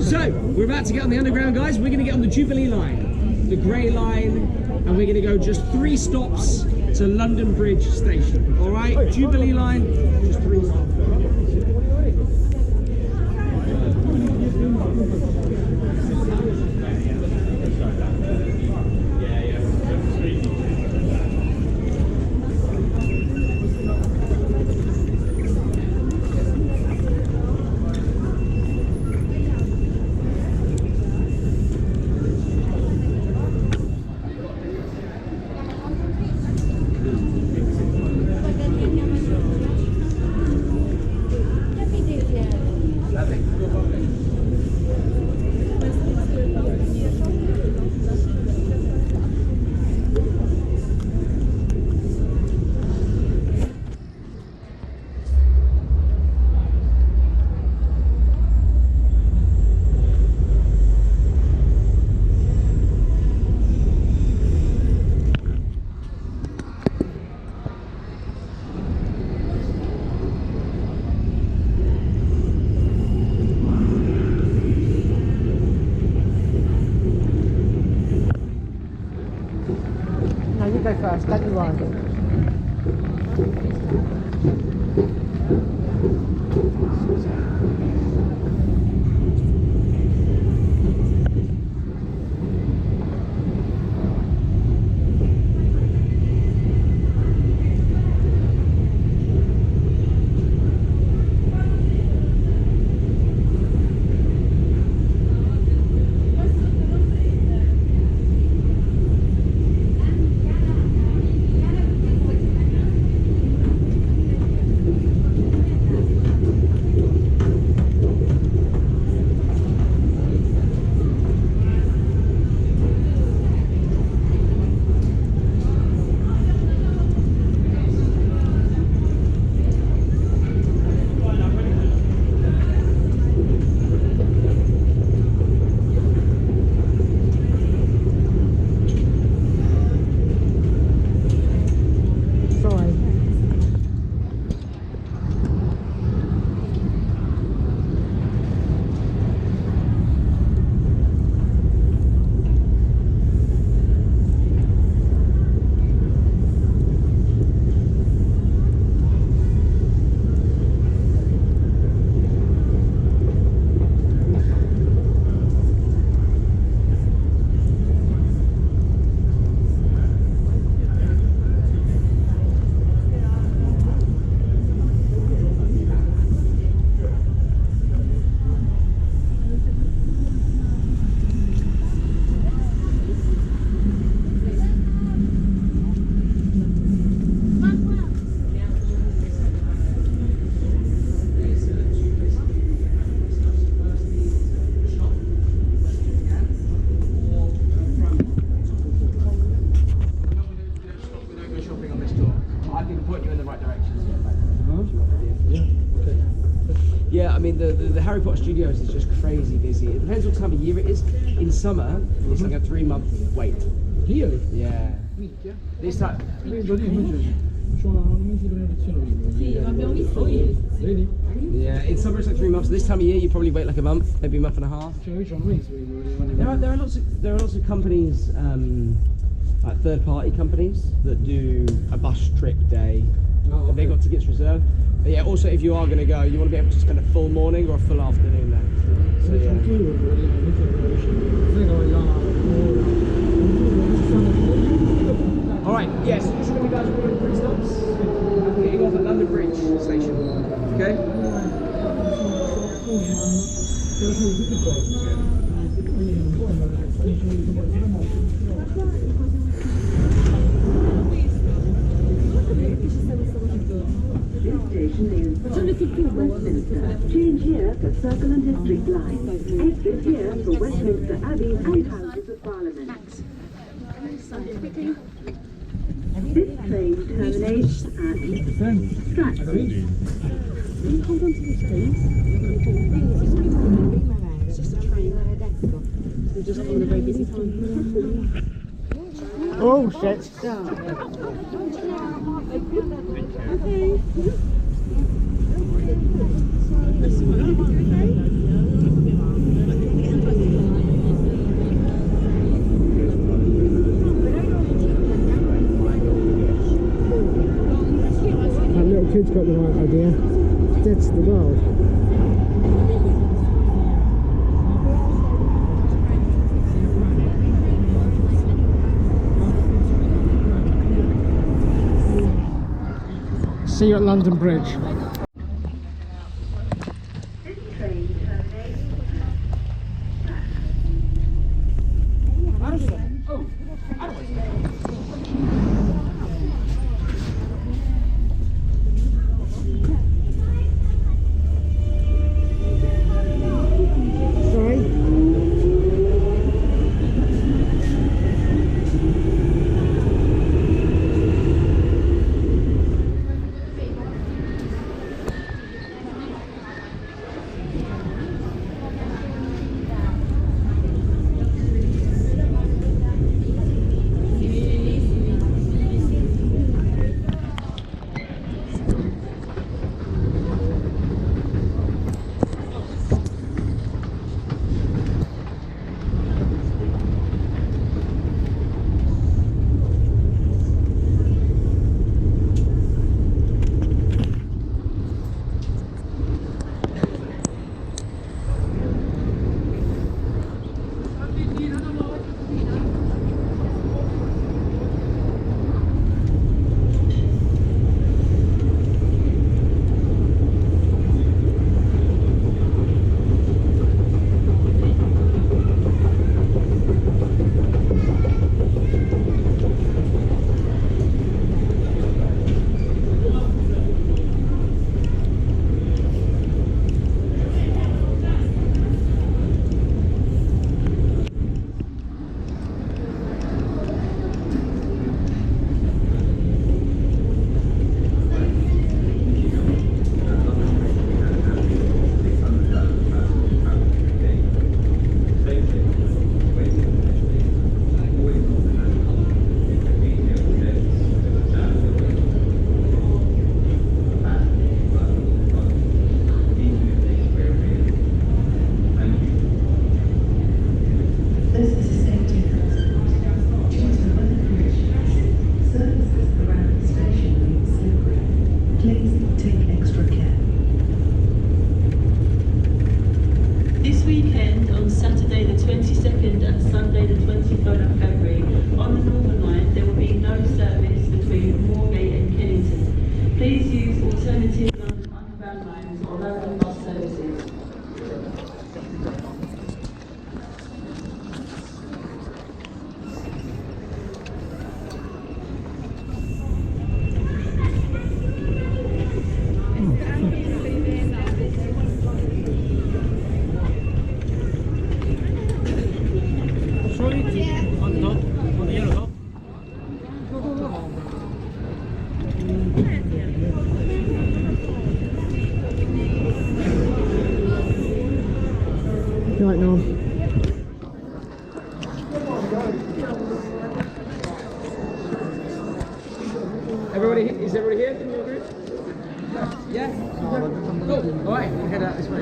So, we're about to get on the underground, guys. We're going to get on the Jubilee line, the grey line, and we're going to go just 3 stops to London Bridge Station. All right, Jubilee line, just 3 stops. No, you go first, let me ride. Yeah, I mean the Harry Potter Studios is just crazy busy. It depends what time of year it is. In summer, it's like a 3-month wait. Really? Yeah. This time. C'ho un mese di prenotazione prima. Sì, l'abbiamo visto ieri. Vedi? Yeah, in summer it's like 3 months. This time of year you probably wait like a month, maybe a month and a half. Cioè io c'ho un mese prima. There are lots of companies, like third-party companies that do a bus trip day. Oh, They've got tickets reserved. But yeah, also if you are going to go, you want to be able to spend a full morning or a full afternoon there. So yeah. All right. Yes. Yeah, so just remember, guys, we're going to 3 stops. I'm getting off at London Bridge Station. Okay. to Westminster. Change here for Circle and District Line. Exit here for Westminster Abbey and Houses of Parliament. This train terminates at Stratford. Hold on to this, please. It's just a train. We're just having a very busy time. Oh shit. That little kid's got the right idea. Dead to the world. See you at London Bridge. This train terminates Sorry? Right now. Is everybody here in your group? Yeah? Cool. Alright, we'll head out this way.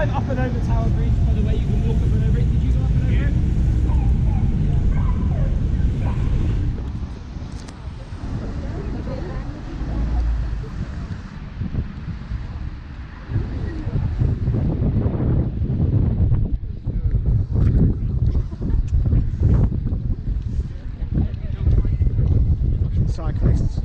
Up and over Tower Bridge, by the way, you can walk up and over it. Did you go up and over it? Cyclists.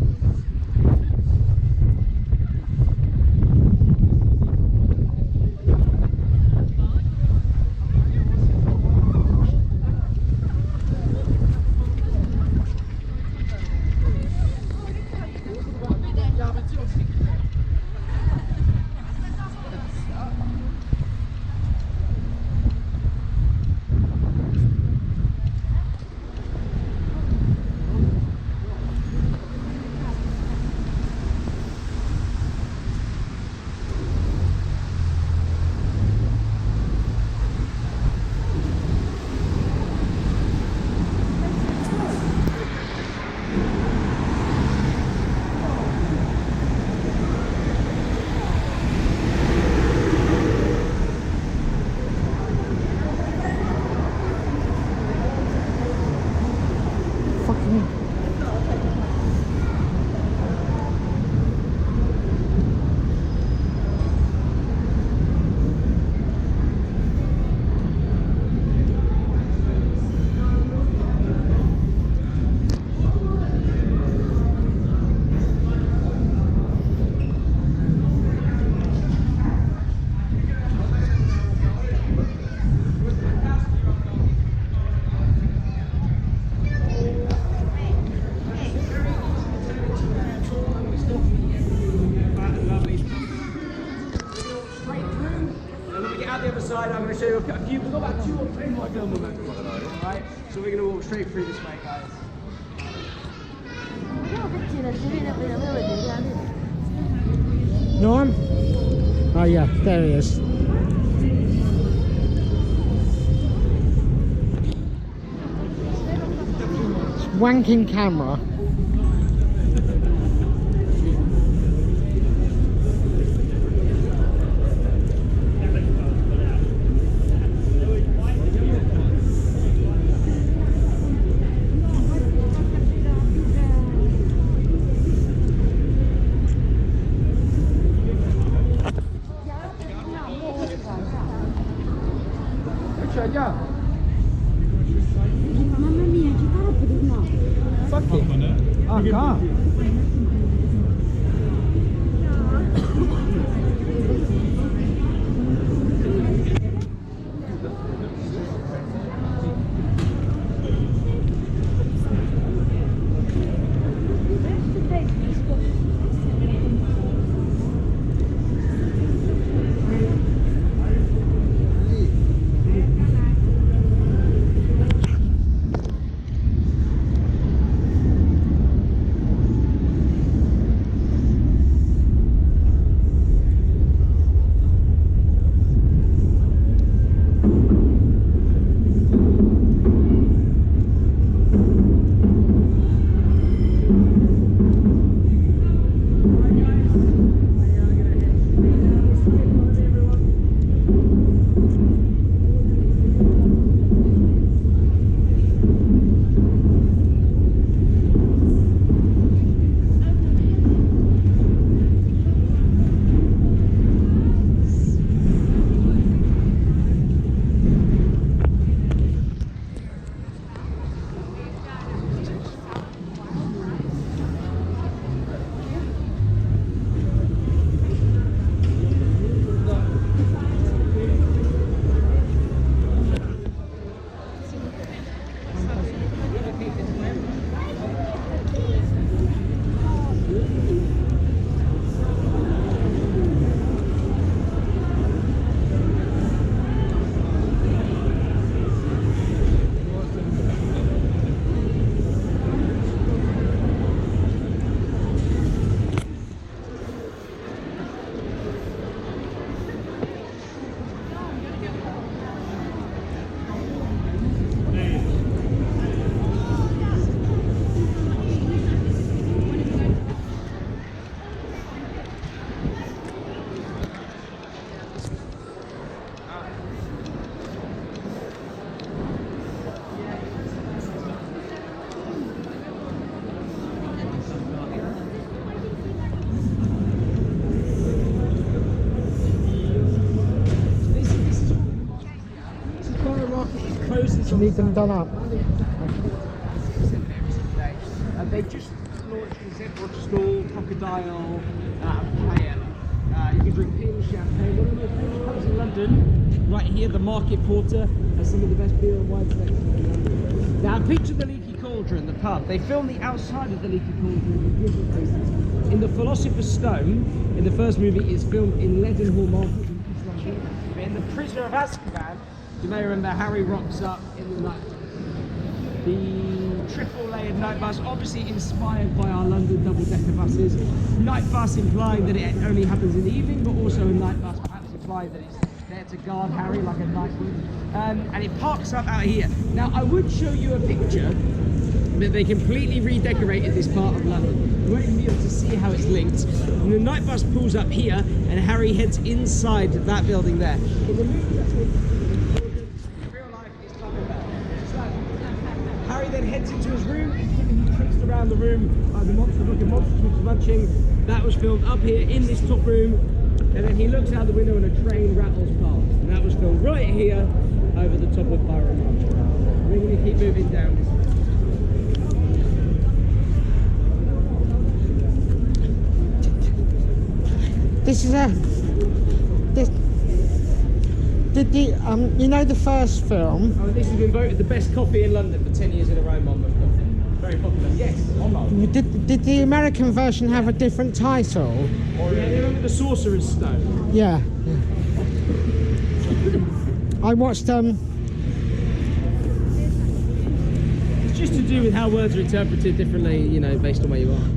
Side, I'm going to show you a few. We've got about 2 or 3 more film momentum. Alright, so we're going to walk straight through this way, guys. Norm? Oh yeah, there he is. Wanking camera. Mamma mia, che cavolo di no. Ah, car. need them done up. They just launched in St. Roger Stall, Crocodile, Paella. You can drink pale champagne. One of the most famous pubs in London, right here, the Market Porter, has some of the best beer and wine selections in London. Now, picture the Leaky Cauldron, the pub. They filmed the outside of the Leaky Cauldron in different places. In The Philosopher's Stone, in the first movie, is filmed in Leadenhall Market in East London. But in The Prisoner of Azkaban, you may remember Harry rocks up in the night. The triple-layered night bus, obviously inspired by our London double-decker buses. Night bus implying that it only happens in the evening, but also a night bus perhaps implying that it's there to guard Harry like a knight would. And it parks up out here. Now, I would show you a picture, but they completely redecorated this part of London. You won't even be able to see how it's linked. And the night bus pulls up here, and Harry heads inside that building there. In the movie, that's in real life, it's nothing better. Harry then heads into his room, he trips around the room, the monster book and monsters which is munching. That was filmed up here in this top room, and then he looks out the window and a train rattles past. And that was filmed right here over the top of Borough March. We're going to keep moving down this way. This is a. This. Did the you know the first film? Oh, this has been voted the best coffee in London for 10 years in a row, Monmouth Coffee. Very popular. Yes, almost. Did the American version have a different title? Yeah, they remember the Sorcerer's Stone. Yeah. I watched It's just to do with how words are interpreted differently, you know, based on where you are.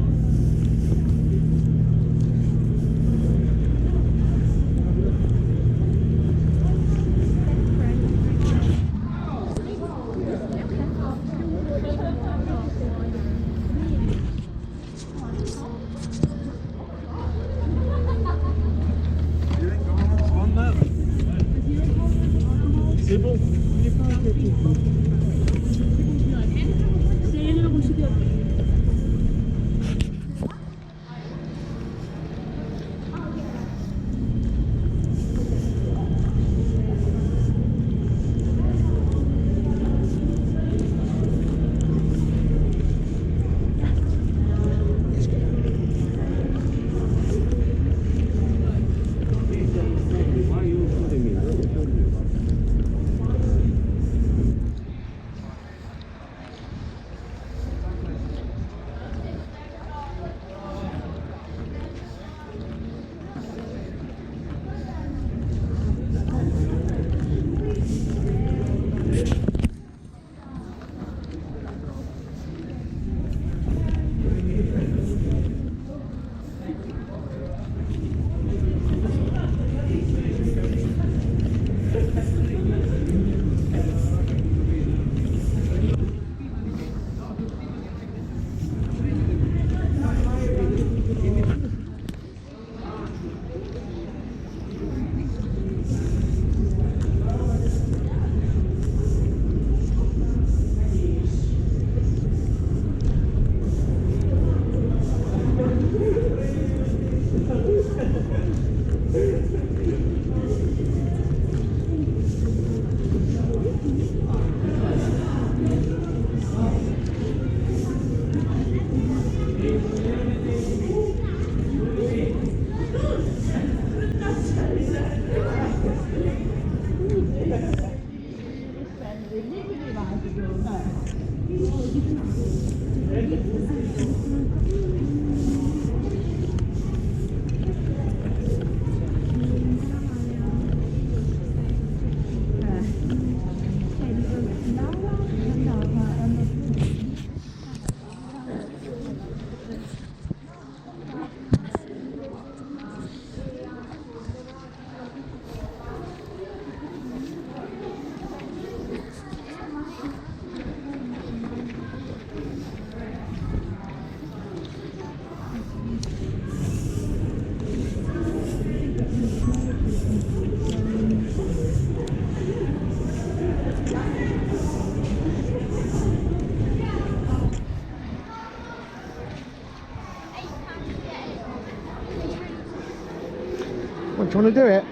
Do you want to do it?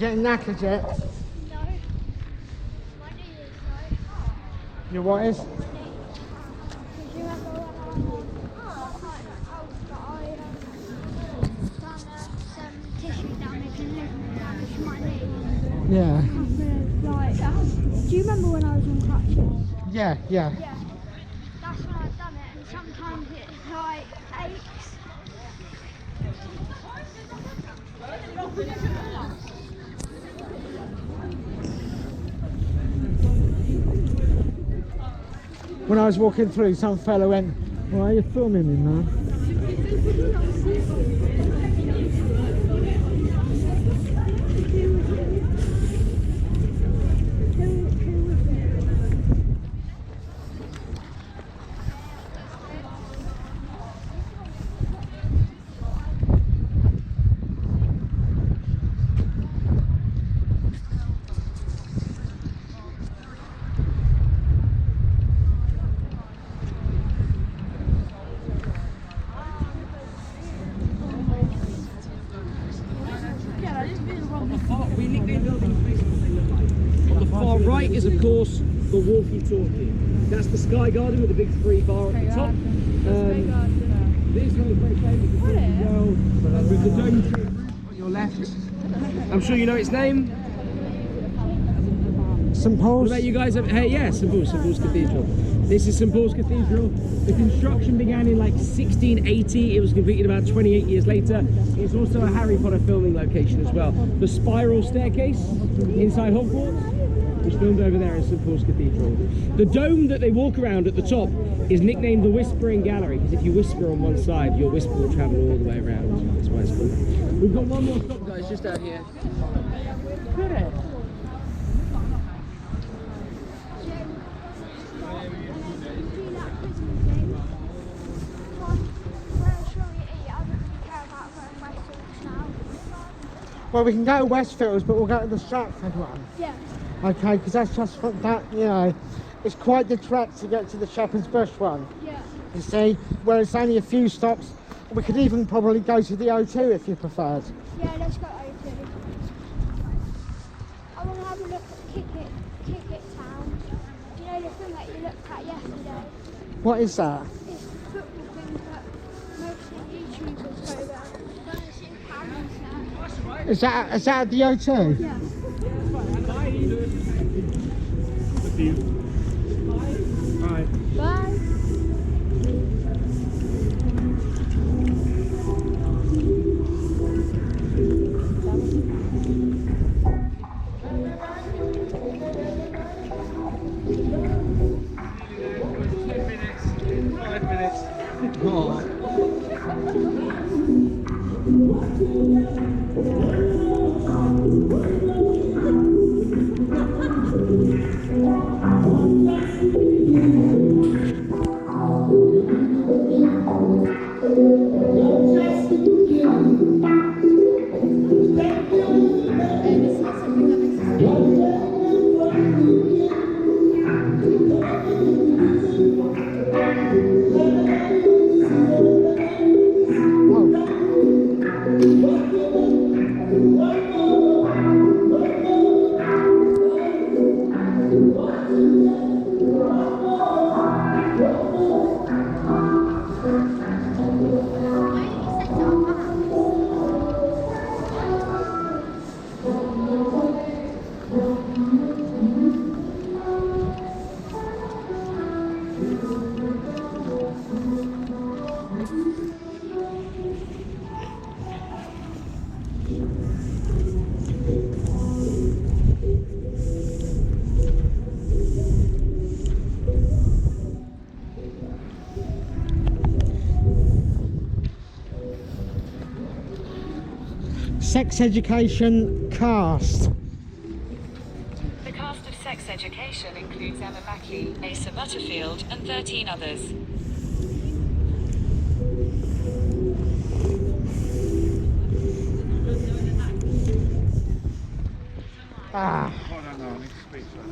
getting knackered yet? No. My knee is though. Your what is? My knee. Because you remember when I done some tissue damage and ligament damage to my knee. Yeah. Do you remember when I was on crutches? Yeah, yeah. Yeah. That's when I've done it, and sometimes it like aches. When I was walking through, some fella went, "Why are you filming me, man?" We nicknamed buildings based on what they look like. On the far right is, of course, the walkie-talkie. That's the Sky Garden with the big 3 bar at the top. This one is very famous as well, with the dome tree on your left. I'm sure you know its name. St What Paul's. about you guys? Hey, yeah, St Paul's Cathedral. This is St Paul's Cathedral. The construction began in like 1680. It was completed about 28 years later. It's also a Harry Potter filming location as well. The spiral staircase inside Hogwarts was filmed over there in St Paul's Cathedral. The dome that they walk around at the top is nicknamed the Whispering Gallery, because if you whisper on one side, your whisper will travel all the way around. That's why it's called. We've got one more stop, guys, just out here. Well, we can go to Westfields, but we'll go to the Stratford one. Yeah. Okay, because that's just for that, you know, it's quite the trek to get to the Shepherd's Bush one. Yeah. You see, where it's only a few stops. We could even probably go to the O2 if you preferred. Yeah, let's go O2. I want to have a look at Kick It Town. Do you know the thing that you looked at yesterday? What is that? It's football things that mostly YouTubers go there. Don't see cameras there. Is that at the O2? Yeah. Right. Bye. Sex Education cast. The cast of Sex Education includes Emma Mackey, Asa Butterfield, and 13 others. Ah. Oh, no, I need to speak to her.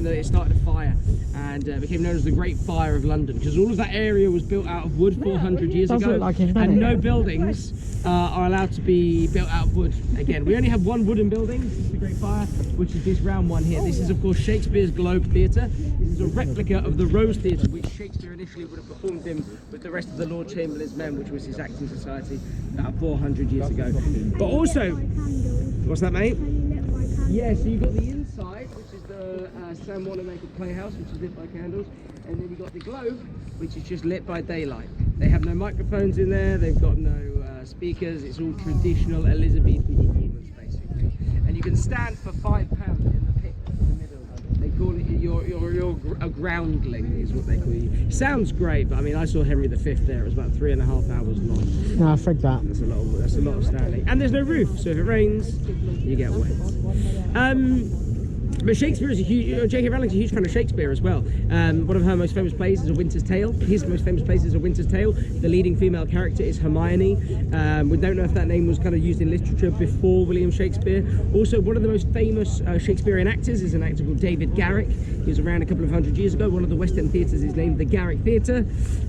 and it started a fire, and became known as the Great Fire of London, because all of that area was built out of wood 400 years Does ago, look like it, doesn't and it? no buildings are allowed to be built out of wood again. We only have one wooden building, this is the Great Fire, which is this round one here. This is of course Shakespeare's Globe Theatre. This is a replica of the Rose Theatre, which Shakespeare initially would have performed in with the rest of the Lord Chamberlain's Men, which was his acting society about 400 years ago. But also, what's that, mate? Yeah, so you've got the inside, which is the Sam Wanamaker Playhouse, which is lit by candles, and then you've got the Globe, which is just lit by daylight. They have no microphones in there, they've got no speakers, it's all traditional Elizabethan performance basically. And you can stand for £5 in the pit in the middle. They call it a groundling is what they call you. Sounds great, but I mean I saw Henry V there, it was about 3.5 hours long. No, I think that. That's a lot of standing. And there's no roof, so if it rains, you get wet. But Shakespeare is a huge, J.K. Rowling's a huge fan of Shakespeare as well. One of her most famous plays is A Winter's Tale. His most famous place is A Winter's Tale. The leading female character is Hermione. We don't know if that name was kind of used in literature before William Shakespeare. Also, one of the most famous Shakespearean actors is an actor called David Garrick. He was around a couple of hundred years ago. One of the West End theatres is named the Garrick Theatre.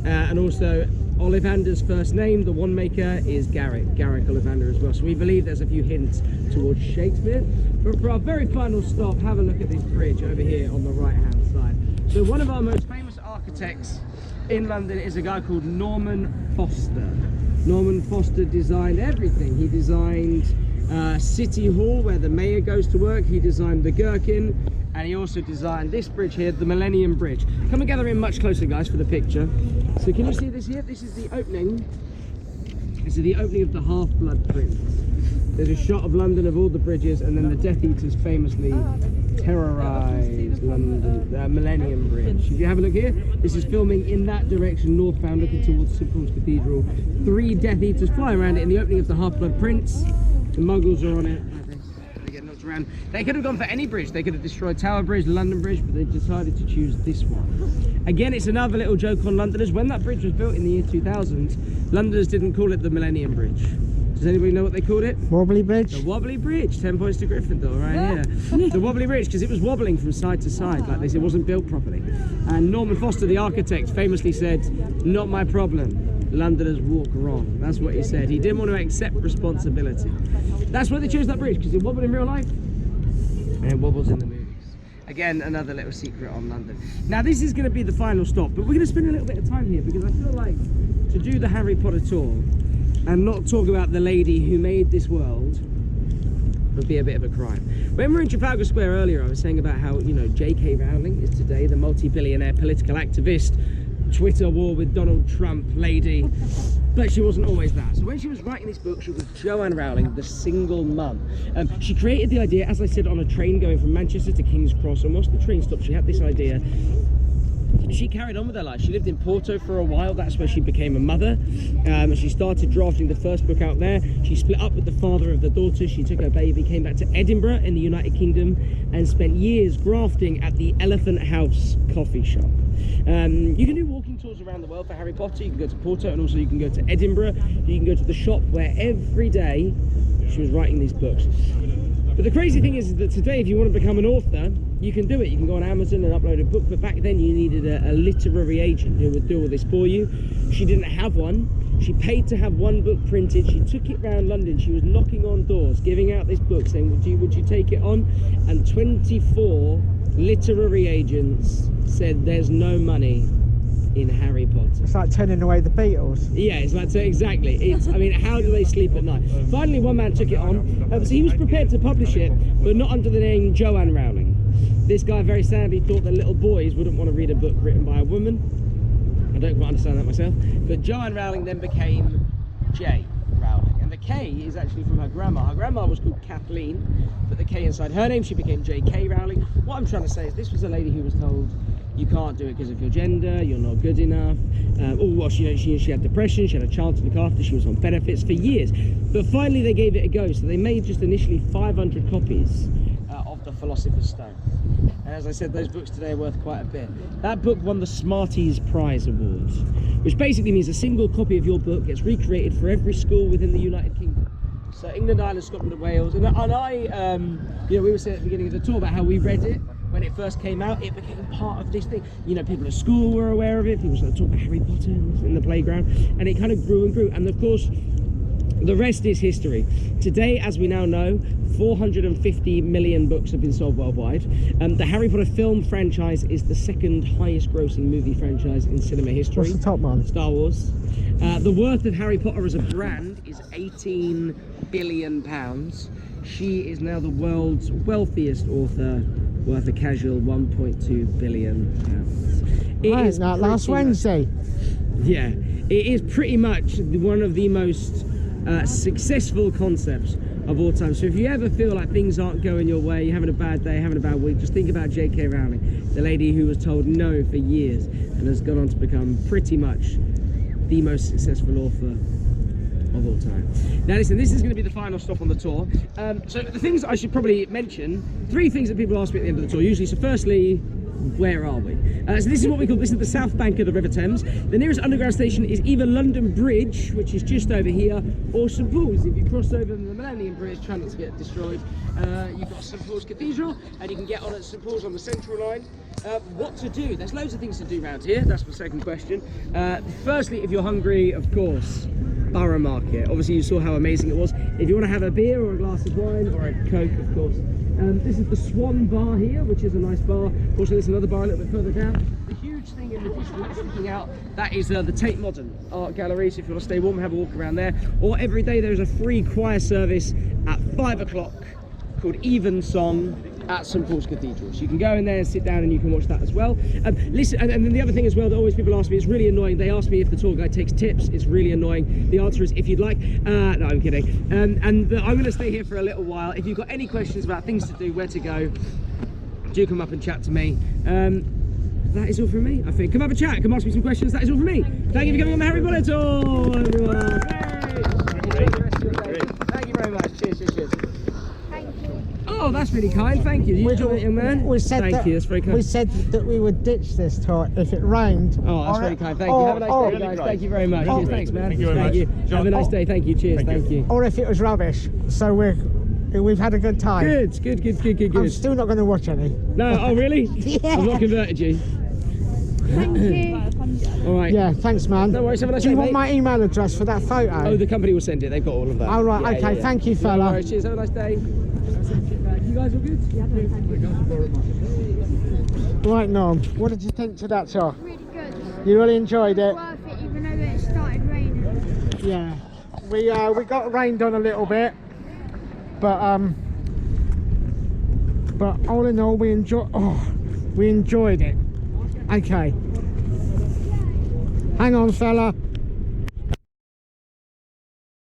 And also, Ollivander's first name, the wand maker, is Garrick Ollivander as well. So we believe there's a few hints towards Shakespeare. But for our very final stop, have a look at this bridge over here on the right-hand side. So one of our most famous architects in London is a guy called Norman Foster. Norman Foster designed everything. He designed City Hall, where the mayor goes to work. He designed the Gherkin, and he also designed this bridge here, the Millennium Bridge. Come and gather in much closer, guys, for the picture. So can you see this here? This is the opening. This is the opening of the Half-Blood Prince. There's a shot of London of all the bridges, and then the Death Eaters famously terrorised London, Millennium Bridge. If you have a look here, this is filming in that direction, northbound, looking towards St Paul's Cathedral. 3 Death Eaters fly around it in the opening of the Half-Blood Prince. The Muggles are on it. They get knocked around. They could have gone for any bridge. They could have destroyed Tower Bridge, London Bridge, but they decided to choose this one. Again, it's another little joke on Londoners. When that bridge was built in the year 2000, Londoners didn't call it the Millennium Bridge. Does anybody know what they called it? Wobbly Bridge? The Wobbly Bridge. 10 points to Gryffindor right here. The Wobbly Bridge, because it was wobbling from side to side like this. It wasn't built properly. And Norman Foster, the architect, famously said, "Not my problem. Londoners walk wrong." That's what he said. He didn't want to accept responsibility. That's why they chose that bridge, because it wobbled in real life and it wobbles in the movies. Again, another little secret on London. Now this is going to be the final stop, but we're going to spend a little bit of time here because I feel like to do the Harry Potter tour and not talk about the lady who made this world would be a bit of a crime. When we were in Trafalgar Square earlier, I was saying about how, you know, J.K. Rowling is today the multi-billionaire political activist, Twitter war with Donald Trump lady, but she wasn't always that. So when she was writing this book, she was Joanne Rowling, the single mum. She created the idea, as I said, on a train going from Manchester to King's Cross, and once the train stopped, she had this idea. She carried on with her life. She lived in Porto for a while. That's where she became a mother. She started drafting the first book out there. She split up with the father of the daughter. She took her baby, came back to Edinburgh in the United Kingdom, and spent years grafting at the Elephant House coffee shop. You can do walking tours around the world for Harry Potter. You can go to Porto, and also you can go to Edinburgh. You can go to the shop where every day she was writing these books. But the crazy thing is that today, if you want to become an author, you can do it. You can go on Amazon and upload a book, but back then you needed a literary agent who would do all this for you. She didn't have one. She paid to have one book printed. She took it around London. She was knocking on doors, giving out this book, saying, would you take it on? And 24 literary agents said there's no money in Harry Potter. It's like turning away the Beatles. Yeah, it's like, exactly. It's, I mean, how do they sleep at night? Finally, one man took it on. So he was prepared to publish it, but not under the name Joanne Rowling. This guy very sadly thought that little boys wouldn't want to read a book written by a woman. I don't quite understand that myself. But Joanne Rowling then became J. Rowling. And the K is actually from her grandma. Her grandma was called Kathleen, but the K inside her name, she became J.K. Rowling. What I'm trying to say is this was a lady who was told, you can't do it because of your gender, you're not good enough. She had depression, she had a child to look after, she was on benefits for years. But finally they gave it a go, so they made just initially 500 copies of the Philosopher's Stone. And as I said, those books today are worth quite a bit. That book won the Smarties Prize Award, which basically means a single copy of your book gets recreated for every school within the United Kingdom. So England, Ireland, Scotland and Wales. And I we were saying at the beginning of the tour about how we read it. when it first came out, it became part of this thing. You know, people at school were aware of it. People started talking about Harry Potter in the playground, and it kind of grew and grew. And of course, the rest is history. Today, as we now know, 450 million books have been sold worldwide. The Harry Potter film franchise is the second highest grossing movie franchise in cinema history. What's the top one? Star Wars. The worth of Harry Potter as a brand is £18 billion. She is now the world's wealthiest author, worth a casual £1.2 billion. It Right, is that last pretty Wednesday. yeah, it is pretty much one of the most successful concepts of all time. So if you ever feel like things aren't going your way, you're having a bad day, having a bad week, just think about J.K. Rowling, the lady who was told no for years and has gone on to become pretty much the most successful author of all time. Now listen, this is going to be the final stop on the tour. So the things I should probably mention, 3 things that people ask me at the end of the tour usually. So firstly, where are we? So this is what we call, this is the south bank of the River Thames. The nearest underground station is either London Bridge, which is just over here, or St Paul's. If you cross over the Millennium Bridge, try not to get destroyed. You've got St Paul's Cathedral, and you can get on at St Paul's on the Central Line. What to do? There's loads of things to do around here. That's the second question. Firstly, if you're hungry, of course, Borough Market. Obviously, you saw how amazing it was. If you want to have a beer or a glass of wine or a Coke, of course. This is the Swan Bar here, which is a nice bar. Also, there's another bar a little bit further down. The huge thing in the distance sticking out, that is the Tate Modern Art Gallery. So if you want to stay warm, have a walk around there. Or every day there's a free choir service at 5 o'clock called Evensong at St Paul's Cathedral. So you can go in there and sit down and you can watch that as well. Listen, and then the other thing as well that always people ask me, it's really annoying, they ask me if the tour guide takes tips. It's really annoying. The answer is if you'd like. No, I'm kidding. I'm going to stay here for a little while. If you've got any questions about things to do, where to go, do come up and chat to me. That is all from me, I think. Come have a chat, come ask me some questions. That is all from me. Thank you for coming on the Harry Potter tour, everyone. Thank you very much. Cheers, cheers, cheers. Oh, that's really kind. Thank you. You enjoy it, young man? We said Thank that, you. That's very kind. We said that we would ditch this tour if it rained. Oh, that's very kind. Thank you. Have a nice day, guys. Thank you very much. Cheers. Thanks, man. Thank you very much. you. Have a nice day. Thank you. Cheers. Thank you. Or if it was rubbish. So we've had a good time. Good. I'm still not going to watch any. No, oh really? Yeah. I've not converted you. Thank you. All right. Yeah, thanks, man. No worries. Have a nice Do day, you want mate. my email address for that photo? Oh, the company will send it. They've got all of that. Oh, right. Okay. Thank you, fella. No worries. Cheers. Have a nice day. You guys all good? Right, Norm. What did you think to that tour? Really good. You really enjoyed it? Worth it, even though it started raining. Yeah. We got rained on a little bit, but all in all, we enjoyed it. Okay. Hang on, fella.